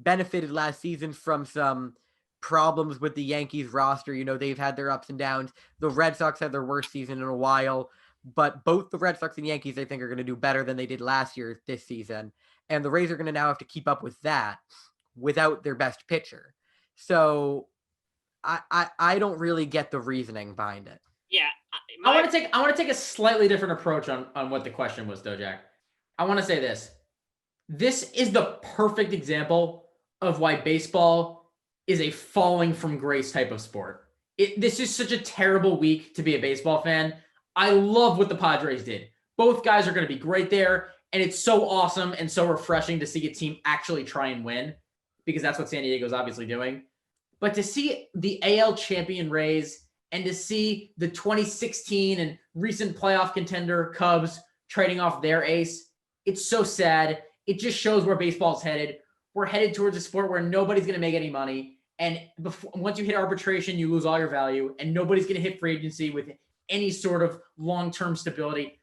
benefited last season from some problems with the Yankees roster. They've had their ups and downs. The Red Sox had their worst season in a while. But both the Red Sox and Yankees, I think, are going to do better than they did last year this season. And the Rays are going to now have to keep up with that without their best pitcher. So I don't really get the reasoning behind it. Yeah. I want to take a slightly different approach on what the question was, though, Jack. I want to say this. This is the perfect example of why baseball is a falling from grace type of sport. This is such a terrible week to be a baseball fan. I love what the Padres did. Both guys are going to be great there, and it's so awesome and so refreshing to see a team actually try and win, because that's what San Diego's obviously doing. But to see the AL champion Rays and to see the 2016 and recent playoff contender Cubs trading off their ace, it's so sad. It just shows where baseball's headed. We're headed towards a sport where nobody's going to make any money, And once you hit arbitration, you lose all your value, and nobody's going to hit free agency with any sort of long-term stability.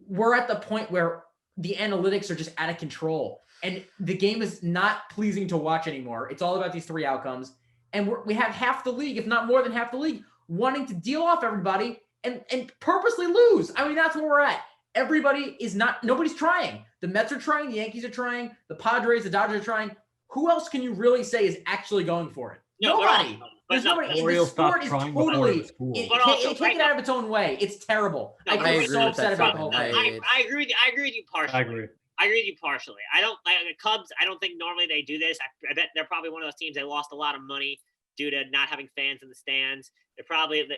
We're at the point where the analytics are just out of control, and the game is not pleasing to watch anymore. It's all about these 3 outcomes, and we have half the league, if not more than half the league, wanting to deal off everybody and purposely lose. I mean, that's where we're at. Nobody's trying. The Mets are trying. The Yankees are trying. The Padres, the Dodgers are trying. Who else can you really say is actually going for it? No, Nobody. There's nobody. Orioles The sport is stopped trying before it was cool. It take it out of its own way. It's terrible. No, I I get agree so with upset that about the whole statement. thing. I agree with you partially. I agree. I agree with you partially. I don't like the Cubs. I don't think normally they do this. I bet they're probably one of those teams that lost a lot of money due to not having fans in the stands. They're probably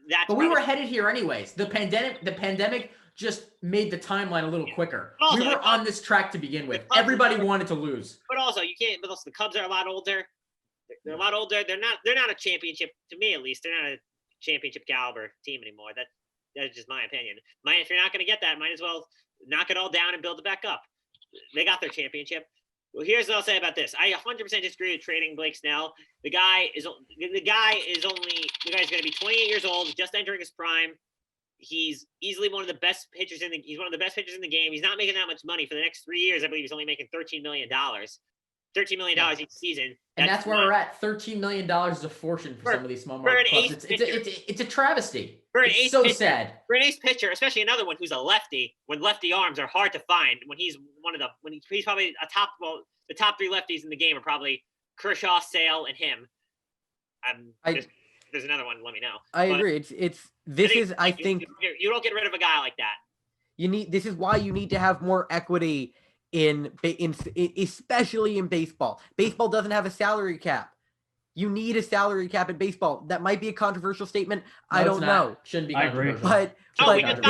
that's. But we were headed here anyways. The pandemic just made the timeline a little quicker. Also, we were on this track to begin with. Everybody wanted to lose. But also, you can't. But also, the Cubs are a lot older. They're a lot older. They're not a championship, to me at least. They're not a championship caliber team anymore. That's just my opinion. If you're not going to get that, might as well knock it all down and build it back up. They got their championship. Well, here's what I'll say about this. I 100% disagree with trading Blake Snell. The guy is going to be 28 years old, just entering his prime. He's easily one of the best pitchers in the game. He's not making that much money for the next 3 years. I believe he's only making $13 million. $13 million each season. And that's where we're at. $13 million is a fortune for some of these small market clubs. It's a travesty. It's so sad. For an ace pitcher, especially another one who's a lefty, when lefty arms are hard to find, he's probably the top 3 lefties in the game are probably Kershaw, Sale, and him. There's another one. Let me know. I agree. I think you don't get rid of a guy like that. This is why you need to have more equity especially in baseball. Baseball doesn't have a salary cap. You need a salary cap in baseball. That might be a controversial statement. No, I don't know. Shouldn't be controversial. But We just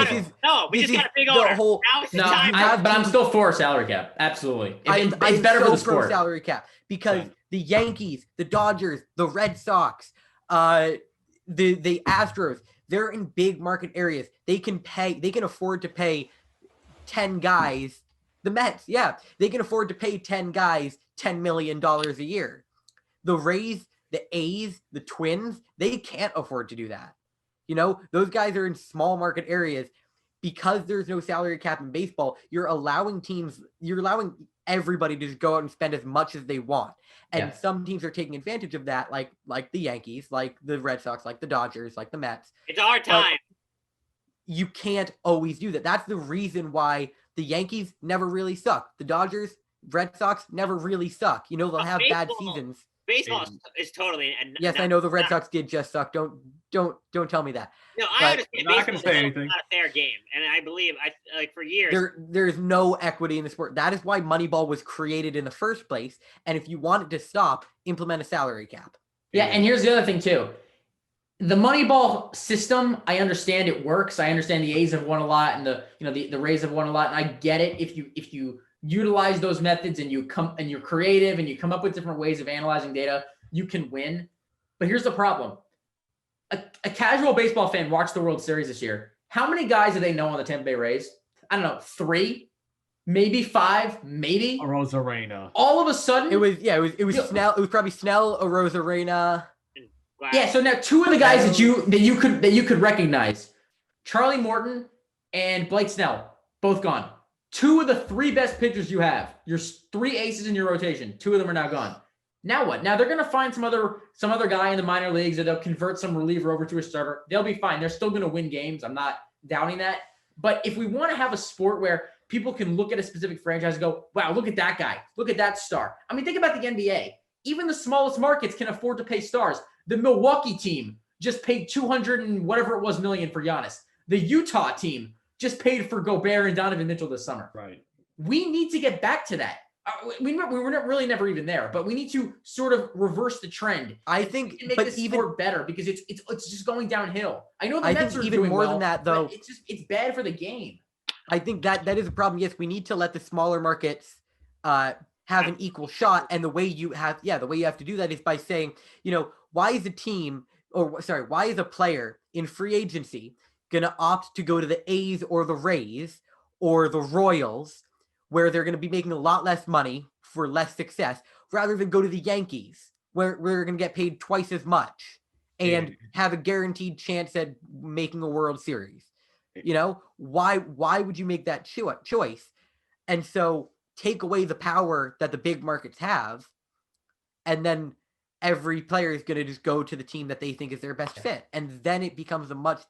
got a big owner. But I'm still for a salary cap. Absolutely. It's better for the sport. Salary cap because the Yankees, the Dodgers, the Red Sox, the Astros, they're in big market areas. They can afford to pay 10 guys. The Mets, they can afford to pay 10 guys $10 million a year. The Rays, the A's, the Twins, they can't afford to do that. Those guys are in small market areas. Because there's no salary cap in baseball, you're allowing everybody to just go out and spend as much as they want. And some teams are taking advantage of that, like the Yankees, like the Red Sox, like the Dodgers, like the Mets. It's our time. But you can't always do that. That's the reason why the Yankees never really suck. The Dodgers, Red Sox never really suck. They'll have bad seasons. Baseball is totally. Yes, I know the Red Sox did just suck. Don't tell me that. No, I understand. I'm not going to say anything. It's not a fair game, and I believe for years there's no equity in the sport. That is why Moneyball was created in the first place. And if you want it to stop, implement a salary cap. Yeah, and here's the other thing too. The Moneyball system, I understand it works. I understand the A's have won a lot, and the Rays have won a lot, and I get it. If you utilize those methods and you're creative and you come up with different ways of analyzing data, you can win. But here's the problem. A casual baseball fan watched the World Series this year. How many guys do they know on the Tampa Bay Rays? I don't know, 3, maybe 5, maybe. Arozarena. All of a sudden, it was Snell. It was probably Snell, Arozarena. Yeah. So now 2 of the guys that you could recognize, Charlie Morton and Blake Snell, both gone. 2 of the 3 best pitchers you have, your 3 aces in your rotation, 2 of them are now gone. Now what? Now they're going to find some other guy in the minor leagues, or they'll convert some reliever over to a starter. They'll be fine. They're still going to win games. I'm not doubting that. But if we want to have a sport where people can look at a specific franchise and go, wow, look at that guy. Look at that star. I mean, think about the NBA. Even the smallest markets can afford to pay stars. The Milwaukee team just paid 200 and whatever it was million for Giannis. The Utah team just paid for Gobert and Donovan Mitchell this summer. Right. We need to get back to that. We were really never even there, but we need to sort of reverse the trend. I think, and make this sport better because it's just going downhill. I know the Mets are even doing more well, than that, though. It's bad for the game. I think that is a problem. Yes, we need to let the smaller markets have an equal shot, and the way you have to do that is by saying, why is a player in free agency going to opt to go to the A's or the Rays or the Royals, where they're going to be making a lot less money for less success, rather than go to the Yankees, we're going to get paid twice as much and have a guaranteed chance at making a World Series. You know, why would you make that choice? And so take away the power that the big markets have, and then every player is going to just go to the team that they think is their best fit. And then it becomes a much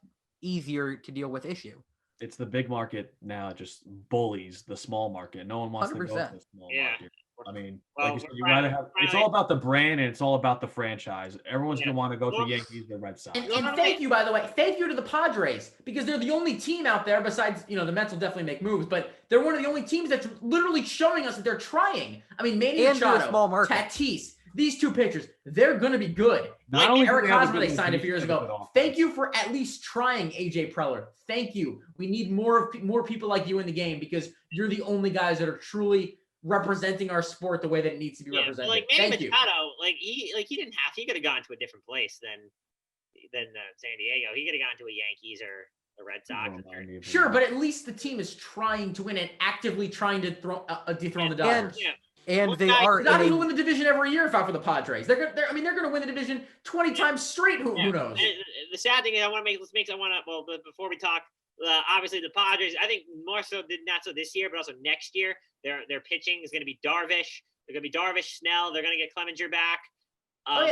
easier to deal with issue. It's the big market now just bullies the small market. No one wants 100%. to go to the small market. I mean, Well, like you said, you gotta have. It's all about the brand and it's all about the franchise. Everyone's gonna want to go to the Yankees, the Red Sox. And thank you, by the way. Thank you to the Padres, because they're the only team out there besides, the Mets will definitely make moves, but they're one of the only teams that's literally showing us that they're trying. I mean, Manny Machado, Tatis, these two pitchers, they're going to be good. Not only Eric do they have a Hosmer, good they signed a team, few years they have a ago. good Thank you for at least trying, AJ Preller. Thank you. We need more people like you in the game, because you're the only guys that are truly representing our sport the way that it needs to be represented. Like Manny Thank Machado, he didn't have to. He could have gone to a different place than San Diego. He could have gone to a Yankees or the Red Sox. Sure, but at least the team is trying to win and actively trying to dethrone the Dodgers. And they are not even win the division every year if not for the Padres. They're going to win the division 20 times straight. Who knows? And the sad thing is, before we talk, obviously the Padres, I think more so not so this year, but also next year, their pitching is going to be Darvish. They're going to be Darvish, Snell. They're going to get Clevenger back.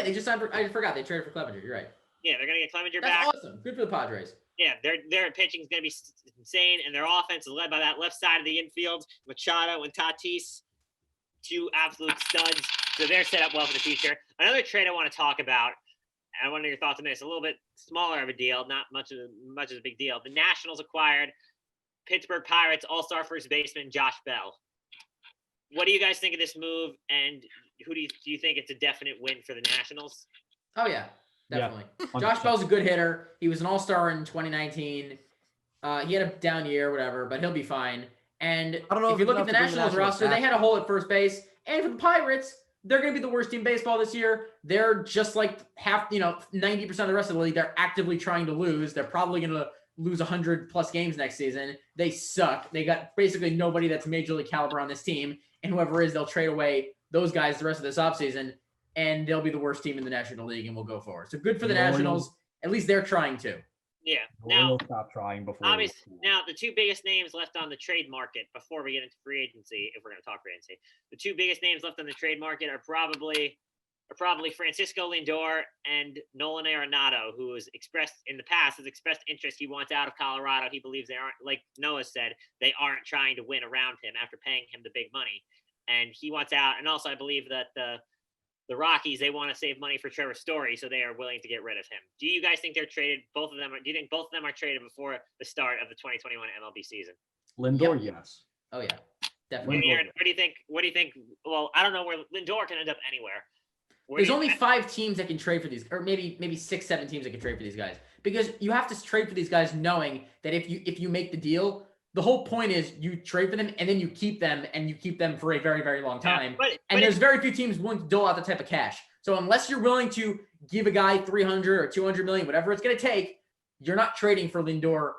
They just signed I forgot they traded for Clevenger. You're right. Yeah, they're going to get Clevenger back. That's awesome. Good for the Padres. Yeah, their pitching is going to be insane, and their offense is led by that left side of the infield, Machado and Tatis. Two absolute studs. So they're set up well for the future. Another trade I want to talk about, and I wonder your thoughts on this, a little bit smaller of a deal, not much of a big deal. The Nationals acquired Pittsburgh Pirates all-star first baseman Josh Bell. What do you guys think of this move, and who do you think it's a definite win for the Nationals? Oh, yeah, definitely. Yeah, Josh Bell's a good hitter. He was an all-star in 2019. He had a down year, whatever, but he'll be fine. And I don't know if you look at the Nationals roster, they had a hole at first base. And for the Pirates, they're going to be the worst team in baseball this year. They're just like 90% of the rest of the league. They're actively trying to lose. They're probably going to lose 100+ games next season. They suck. They got basically nobody that's major league caliber on this team. And whoever is, they'll trade away those guys the rest of this offseason. And they'll be the worst team in the National League and we'll go forward. So good for the Nationals. At least they're trying to. Yeah. Now, stop trying before. Obviously, now the two biggest names left on the trade market before we get into free agency, if we're going to talk free agency, the two biggest names left on the trade market are probably Francisco Lindor and Nolan Arenado, who has expressed interest. He wants out of Colorado. He believes they aren't, like Noah said, they aren't trying to win around him after paying him the big money, and he wants out. And also, I believe that the Rockies, they want to save money for Trevor Story, so they are willing to get rid of him. Do you guys think they're traded? Do you think both of them are traded before the start of the 2021 MLB season? Lindor, yes. Oh yeah, definitely. Aaron, what do you think? Well, I don't know where Lindor can end up anywhere. There's only 5 teams that can trade for these, or maybe 6-7 teams that can trade for these guys, because you have to trade for these guys knowing that if you make the deal, the whole point is you trade for them and then you keep them for a very, very long time. And there's very few teams willing to dole out the type of cash. So unless you're willing to give a guy 300 or 200 million, whatever it's going to take, you're not trading for Lindor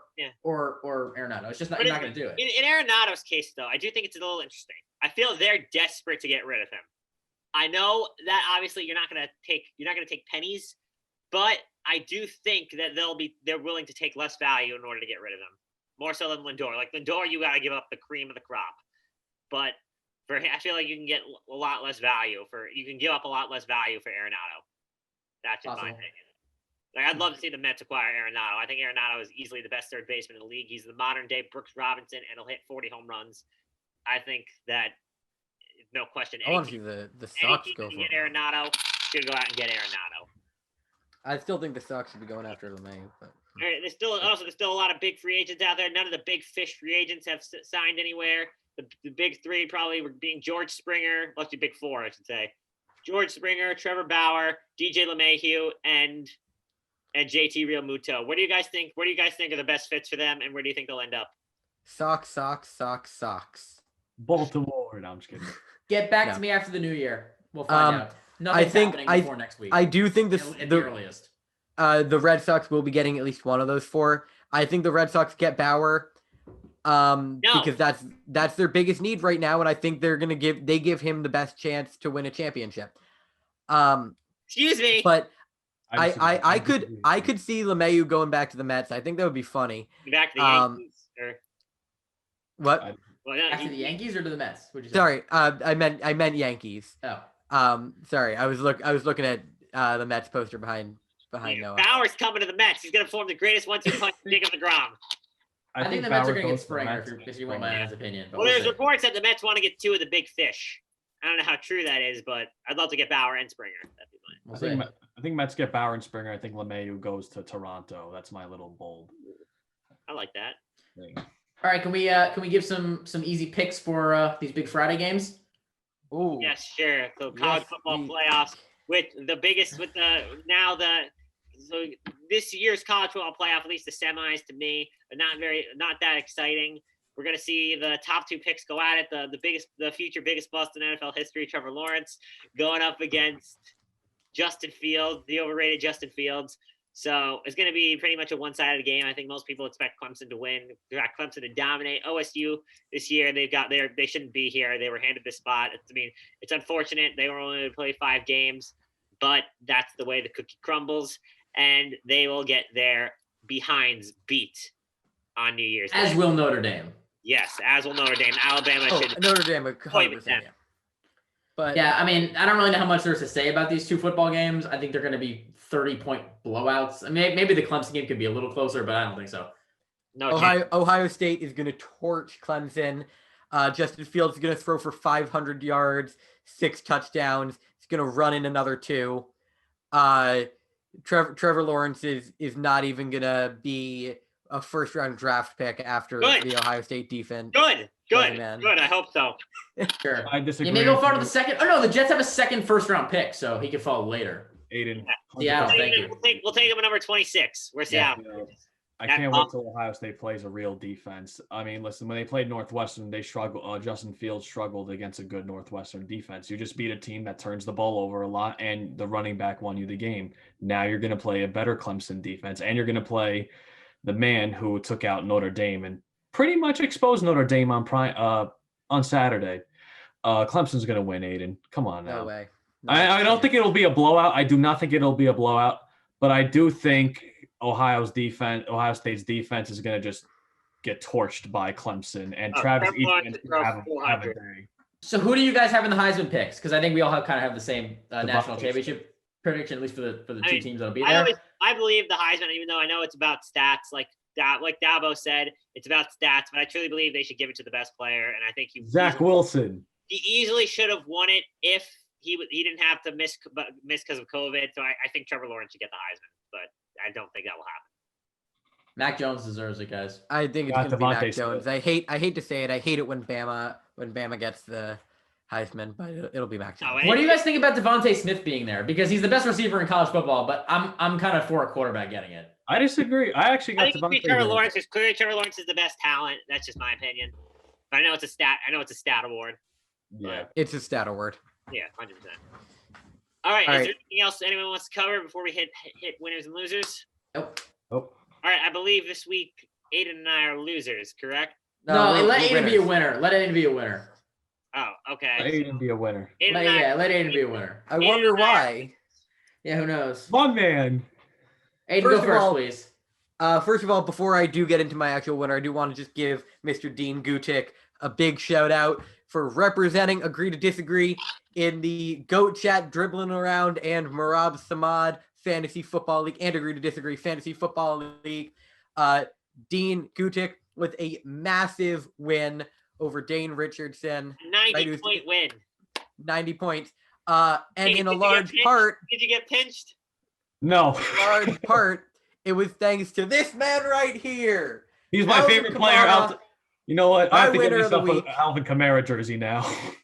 or Arenado. It's just not, you're not going to do it. In Arenado's case, though, I do think it's a little interesting. I feel they're desperate to get rid of him. I know that obviously you're not going to take pennies, but I do think that they're willing to take less value in order to get rid of him. More so than Lindor. Like Lindor, you got to give up the cream of the crop. But I feel like you can get a lot less value you can give up a lot less value for Arenado. That's just my opinion. Like I'd love to see the Mets acquire Arenado. I think Arenado is easily the best third baseman in the league. He's the modern day Brooks Robinson, and he'll hit 40 home runs. I think that no question. I want to see the Sox go for get Arenado. Should go out and get Arenado. I still think the Sox should be going after LeMay, but. All right, there's still a lot of big free agents out there. None of the big fish free agents have signed anywhere. The big 3 probably were being George Springer. Let's do big 4, I should say. George Springer, Trevor Bauer, DJ LeMahieu, and JT Realmuto. What do you guys think? Where do you guys think are the best fits for them, and where do you think they'll end up? Sox. Baltimore. No, I'm just kidding. Get back to me after the new year. We'll find out. Nothing's happening before next week. I do think at the earliest. The Red Sox will be getting at least one of those 4. I think the Red Sox get Bauer because that's their biggest need right now, and I think they give him the best chance to win a championship. Excuse me. But I I could see LeMahieu going back to the Mets. I think that would be funny. Back to the Yankees. What? Well, no, Back to the Yankees or to the Mets? What'd you say? Sorry, I meant Yankees. Oh. Sorry, I was looking at the Mets poster behind Noah. Bauer's coming to the Mets. He's gonna form the greatest one-two punch in Jacob DeGrom. I think the Mets are going to get Springer, if you want my honest opinion. But Well, there's see. reports that the Mets want to get 2 of the big fish. I don't know how true that is, but I'd love to get Bauer and Springer. That'd be mine. I think Mets get Bauer and Springer. I think LeMahieu goes to Toronto. That's my little bold. I like that. All right, can we give some easy picks for these big Friday games? Ooh. Yes, sure. So college football playoffs with the biggest so this year's college football playoff, at least the semis to me, are not that exciting. We're gonna see the top 2 picks go at it. The future biggest bust in NFL history, Trevor Lawrence, going up against Justin Fields, the overrated Justin Fields. So it's going to be pretty much a one-sided game. I think most people expect Clemson to win. They got Clemson to dominate. OSU this year, they shouldn't be here. They were handed this spot. It's unfortunate. They were only going to play 5 games, but that's the way the cookie crumbles, and they will get their behinds beat on New Year's Day. As will Notre Dame. Yes, as will Notre Dame. Alabama should. Notre Dame, 100%. Yeah. But yeah, I mean, I don't really know how much there's to say about these 2 football games. I think they're going to be 30-point blowouts. I mean, maybe the Clemson game could be a little closer, but I don't think so. No, Ohio State is going to torch Clemson. Justin Fields is going to throw for 500 yards, 6 touchdowns. He's going to run in another 2. Trevor Lawrence is not even going to be a first-round draft pick after the Ohio State defense. Good. I hope so. Sure. I disagree. Yeah, maybe he'll fall to the second. Oh, no, the Jets have a second first-round pick, so he could fall later. Aiden. Yeah, thank you. We'll take him at number 26. We're Seattle. I can't wait till Ohio State plays a real defense. I mean, listen, when they played Northwestern, they struggled. Justin Fields struggled against a good Northwestern defense. You just beat a team that turns the ball over a lot, and the running back won you the game. Now you're going to play a better Clemson defense, and you're going to play the man who took out Notre Dame and pretty much exposed Notre Dame on Saturday. Clemson's going to win, Aiden. Come on now. No way. I don't think it'll be a blowout. I do not think it'll be a blowout, but I do think Ohio State's defense is going to just get torched by Clemson, and Travis Etienne have a day. So who do you guys have in the Heisman picks? Because I think we all kind of have the same national championship prediction, at least for the 2 teams that'll be there. I believe the Heisman, even though I know it's about stats, like Dabo said, it's about stats, but I truly believe they should give it to the best player, and I think Zach Wilson. He easily should have won it if he didn't have to miss because of COVID. So I think Trevor Lawrence should get the Heisman, but I don't think that will happen. Mac Jones deserves it, guys. I think it's going to be Mac Jones. I hate to say it. I hate it when Bama gets the Heisman, but it'll be Mac Jones. What do you guys think about Devontae Smith being there? Because he's the best receiver in college football, but I'm kind of for a quarterback getting it. I disagree. I think Trevor Lawrence is clearly Trevor Lawrence is the best talent. That's just my opinion. But I know it's a stat award. Yeah, it's a stat award. Yeah, 100%. All right. Is there anything else anyone wants to cover before we hit winners and losers? Nope. Oh. All right. I believe this week Aiden and I are losers, correct? No, let Aiden be a winner. Let Aiden be a winner. Oh, okay. Let Aiden be a winner. Let Aiden be a winner. I wonder why. Yeah, who knows? One man. Aiden, go first, please. First of all, before I do get into my actual winner, I do want to just give Mr. Dean Gutic a big shout out for representing Agree to Disagree in the Goat Chat Dribbling Around and Marab Samad Fantasy Football League and Agree to Disagree Fantasy Football League. Dean Gutic with a massive win over Dane Richardson. 90-point win. 90 points. And in a large part... Did you get pinched? No. In a large part, it was thanks to this man right here. He's my favorite player out. You know what? I have to get myself an Alvin Kamara jersey now.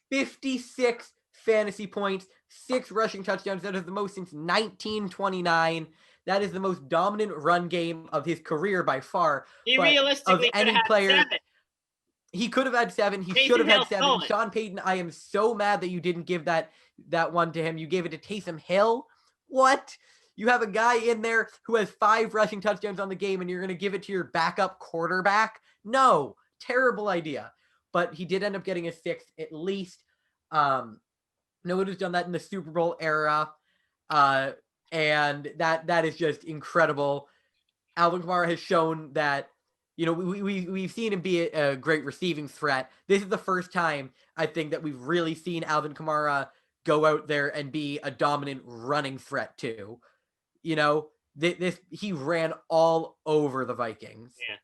56 fantasy points, 6 rushing touchdowns. That is the most since 1929. That is the most dominant run game of his career by far. He realistically could have had 7. He could have had 7. He should have had 7. Sean Payton, I am so mad that you didn't give that one to him. You gave it to Taysom Hill. What? You have a guy in there who has 5 rushing touchdowns on the game, and you're going to give it to your backup quarterback? No. Terrible idea. But he did end up getting a 6th at least. Nobody's done that in the Super Bowl era. And that is just incredible. Alvin Kamara has shown that, we've seen him be a great receiving threat. This is the first time I think that we've really seen Alvin Kamara go out there and be a dominant running threat too. He ran all over the Vikings. Yeah.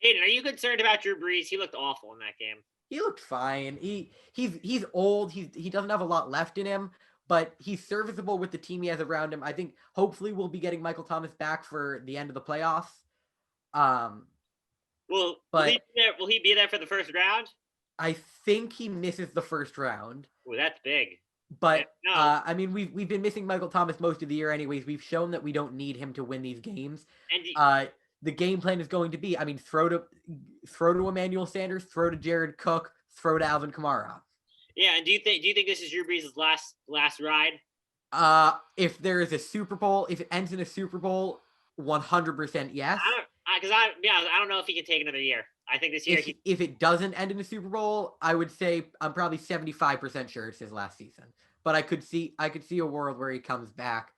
Aiden, are you concerned about Drew Brees? He looked awful in that game. He looked fine. He's old. He doesn't have a lot left in him, but he's serviceable with the team he has around him. I think hopefully we'll be getting Michael Thomas back for the end of the playoffs. Will he be there for the first round? I think he misses the first round. Oh, that's big. But I mean, we've been missing Michael Thomas most of the year, anyways. We've shown that we don't need him to win these games. And the game plan is going to be, I mean, throw to Emmanuel Sanders, throw to Jared Cook, throw to Alvin Kamara. Yeah, and do you think this is Drew Brees' last ride? If there is a Super Bowl, if it ends in a Super Bowl, 100% yes. I don't know if he can take another year. I think this year, if it doesn't end in a Super Bowl, I would say I'm probably 75% sure it's his last season. But I could see a world where he comes back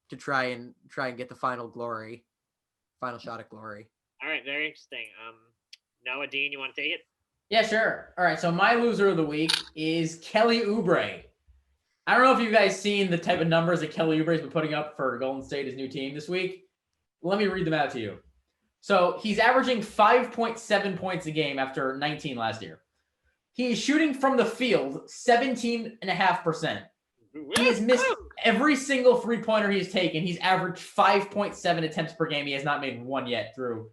to try and get the final shot at glory. All right, very interesting. Noah, Dean, you want to take it? Yeah, sure. All right, so my loser of the week is Kelly Oubre. I don't know if you guys seen the type of numbers that Kelly Oubre's been putting up for Golden State, his new team this week. Let me read them out to you. So he's averaging 5.7 points a game after 19 last year. He is shooting from the field 17.5%. He has missed every single three-pointer he's taken. He's averaged 5.7 attempts per game. He has not made one yet through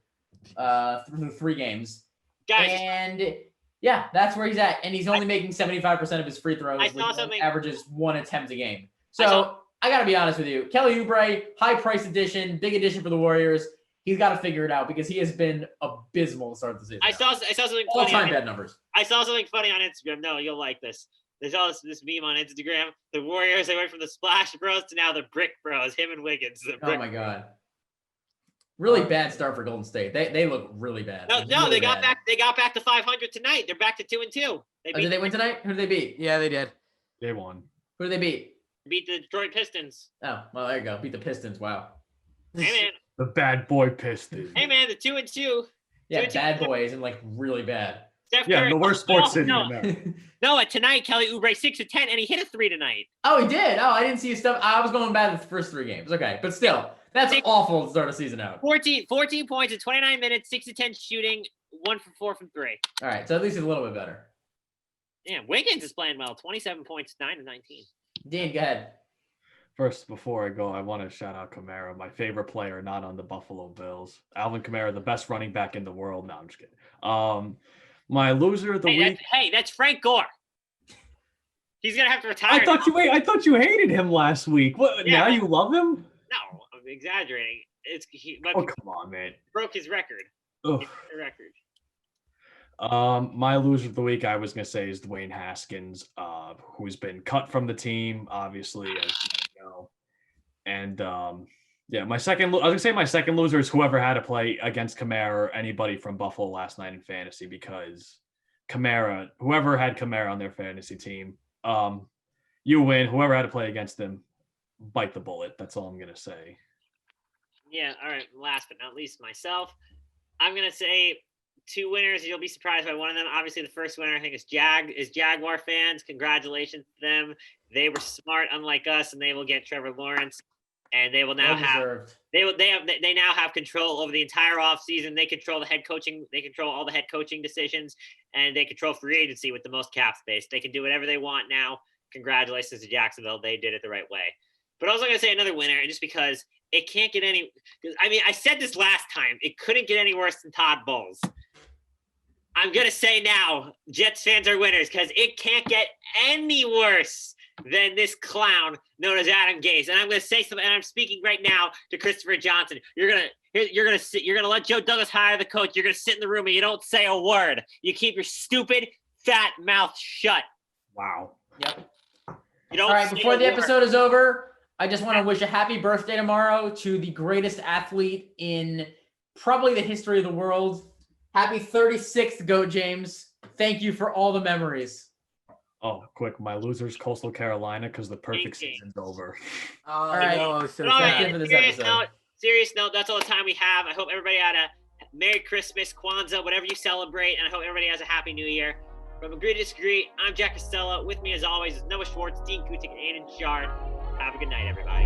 3 games. Guys. And yeah, that's where he's at. And he's only making 75% of his free throws, which averages 1 attempt a game. So I got to be honest with you. Kelly Oubre, high-price addition, big addition for the Warriors. He's got to figure it out because he has been abysmal to start the season. I saw something all funny. All-time bad numbers. I saw something funny on Instagram. No, you'll like this. There's all this meme on Instagram. The Warriors, they went from the Splash Bros to now the Brick Bros. Him and Wiggins. Oh my God. Really bad start for Golden State. They look really bad. No, really they got back. They got back to 500 tonight. They're back to 2-2. Did they win tonight? Who did they beat? Yeah, they did. They won. Who did they beat? Beat the Detroit Pistons. Oh, well, there you go. Beat the Pistons. Wow. Hey man. The bad boy Pistons. Hey man, the 2-2. Yeah, bad boys and like really bad. The worst sports city in America. No, tonight Kelly Oubre 6 of 10, and he hit a 3 tonight. Oh, he did. Oh, I didn't see his stuff. I was going bad in the first 3 games. Okay, but still, that's awful to start a season out. 14 points in 29 minutes, 6 of 10 shooting, 1 for 4 from 3. All right, so at least it's a little bit better. Yeah, Wiggins is playing well. 27 points, 9 of 19. Dean, go ahead. First, before I go, I want to shout out Kamara, my favorite player, not on the Buffalo Bills. Alvin Kamara, the best running back in the world. No, I'm just kidding. My loser of the week. That's Frank Gore. He's gonna have to retire. I thought you hated him last week. What? Yeah, now you love him? No, I'm exaggerating. Come on, man. Broke his record. Record. My loser of the week, I was gonna say, is Dwayne Haskins, who's been cut from the team, obviously, as you know. And my second loser is whoever had to play against Kamara or anybody from Buffalo last night in fantasy, because whoever had Kamara on their fantasy team, you win. Whoever had to play against them, bite the bullet. That's all I'm gonna say. Yeah. All right. Last but not least, myself. I'm gonna say 2 winners. You'll be surprised by one of them. Obviously, the first winner I think is Jaguar fans. Congratulations to them. They were smart, unlike us, and they will get Trevor Lawrence. And they will now they now have control over the entire offseason. They control the head coaching. They control all the head coaching decisions, and they control free agency with the most cap space. They can do whatever they want now. Congratulations to Jacksonville. They did it the right way. But I was going to say another winner, and just because it can't get any – I mean, I said this last time. It couldn't get any worse than Todd Bowles. I'm going to say now, Jets fans are winners because it can't get any worse than this clown known as Adam Gase. And I'm going to say something, and I'm speaking right now to Christopher Johnson. You're going to let Joe Douglas hire the coach. You're going to sit in the room and you don't say a word. You keep your stupid fat mouth shut. Wow. Yep. All right, before the episode is over, I just want to wish a happy birthday tomorrow to the greatest athlete in probably the history of the world. Happy 36th GOAT, James. Thank you for all the memories. Oh, quick. My loser's Coastal Carolina because the perfect Thank you. season's over. All right. Oh, so But all sad. right, End of this serious episode. note, that's all the time we have. I hope everybody had a Merry Christmas, Kwanzaa, whatever you celebrate, and I hope everybody has a Happy New Year. From Agree to Disagree, I'm Jack Costello. With me, as always, is Noah Schwartz, Dean Kutik, and Aiden Shard. Have a good night, everybody.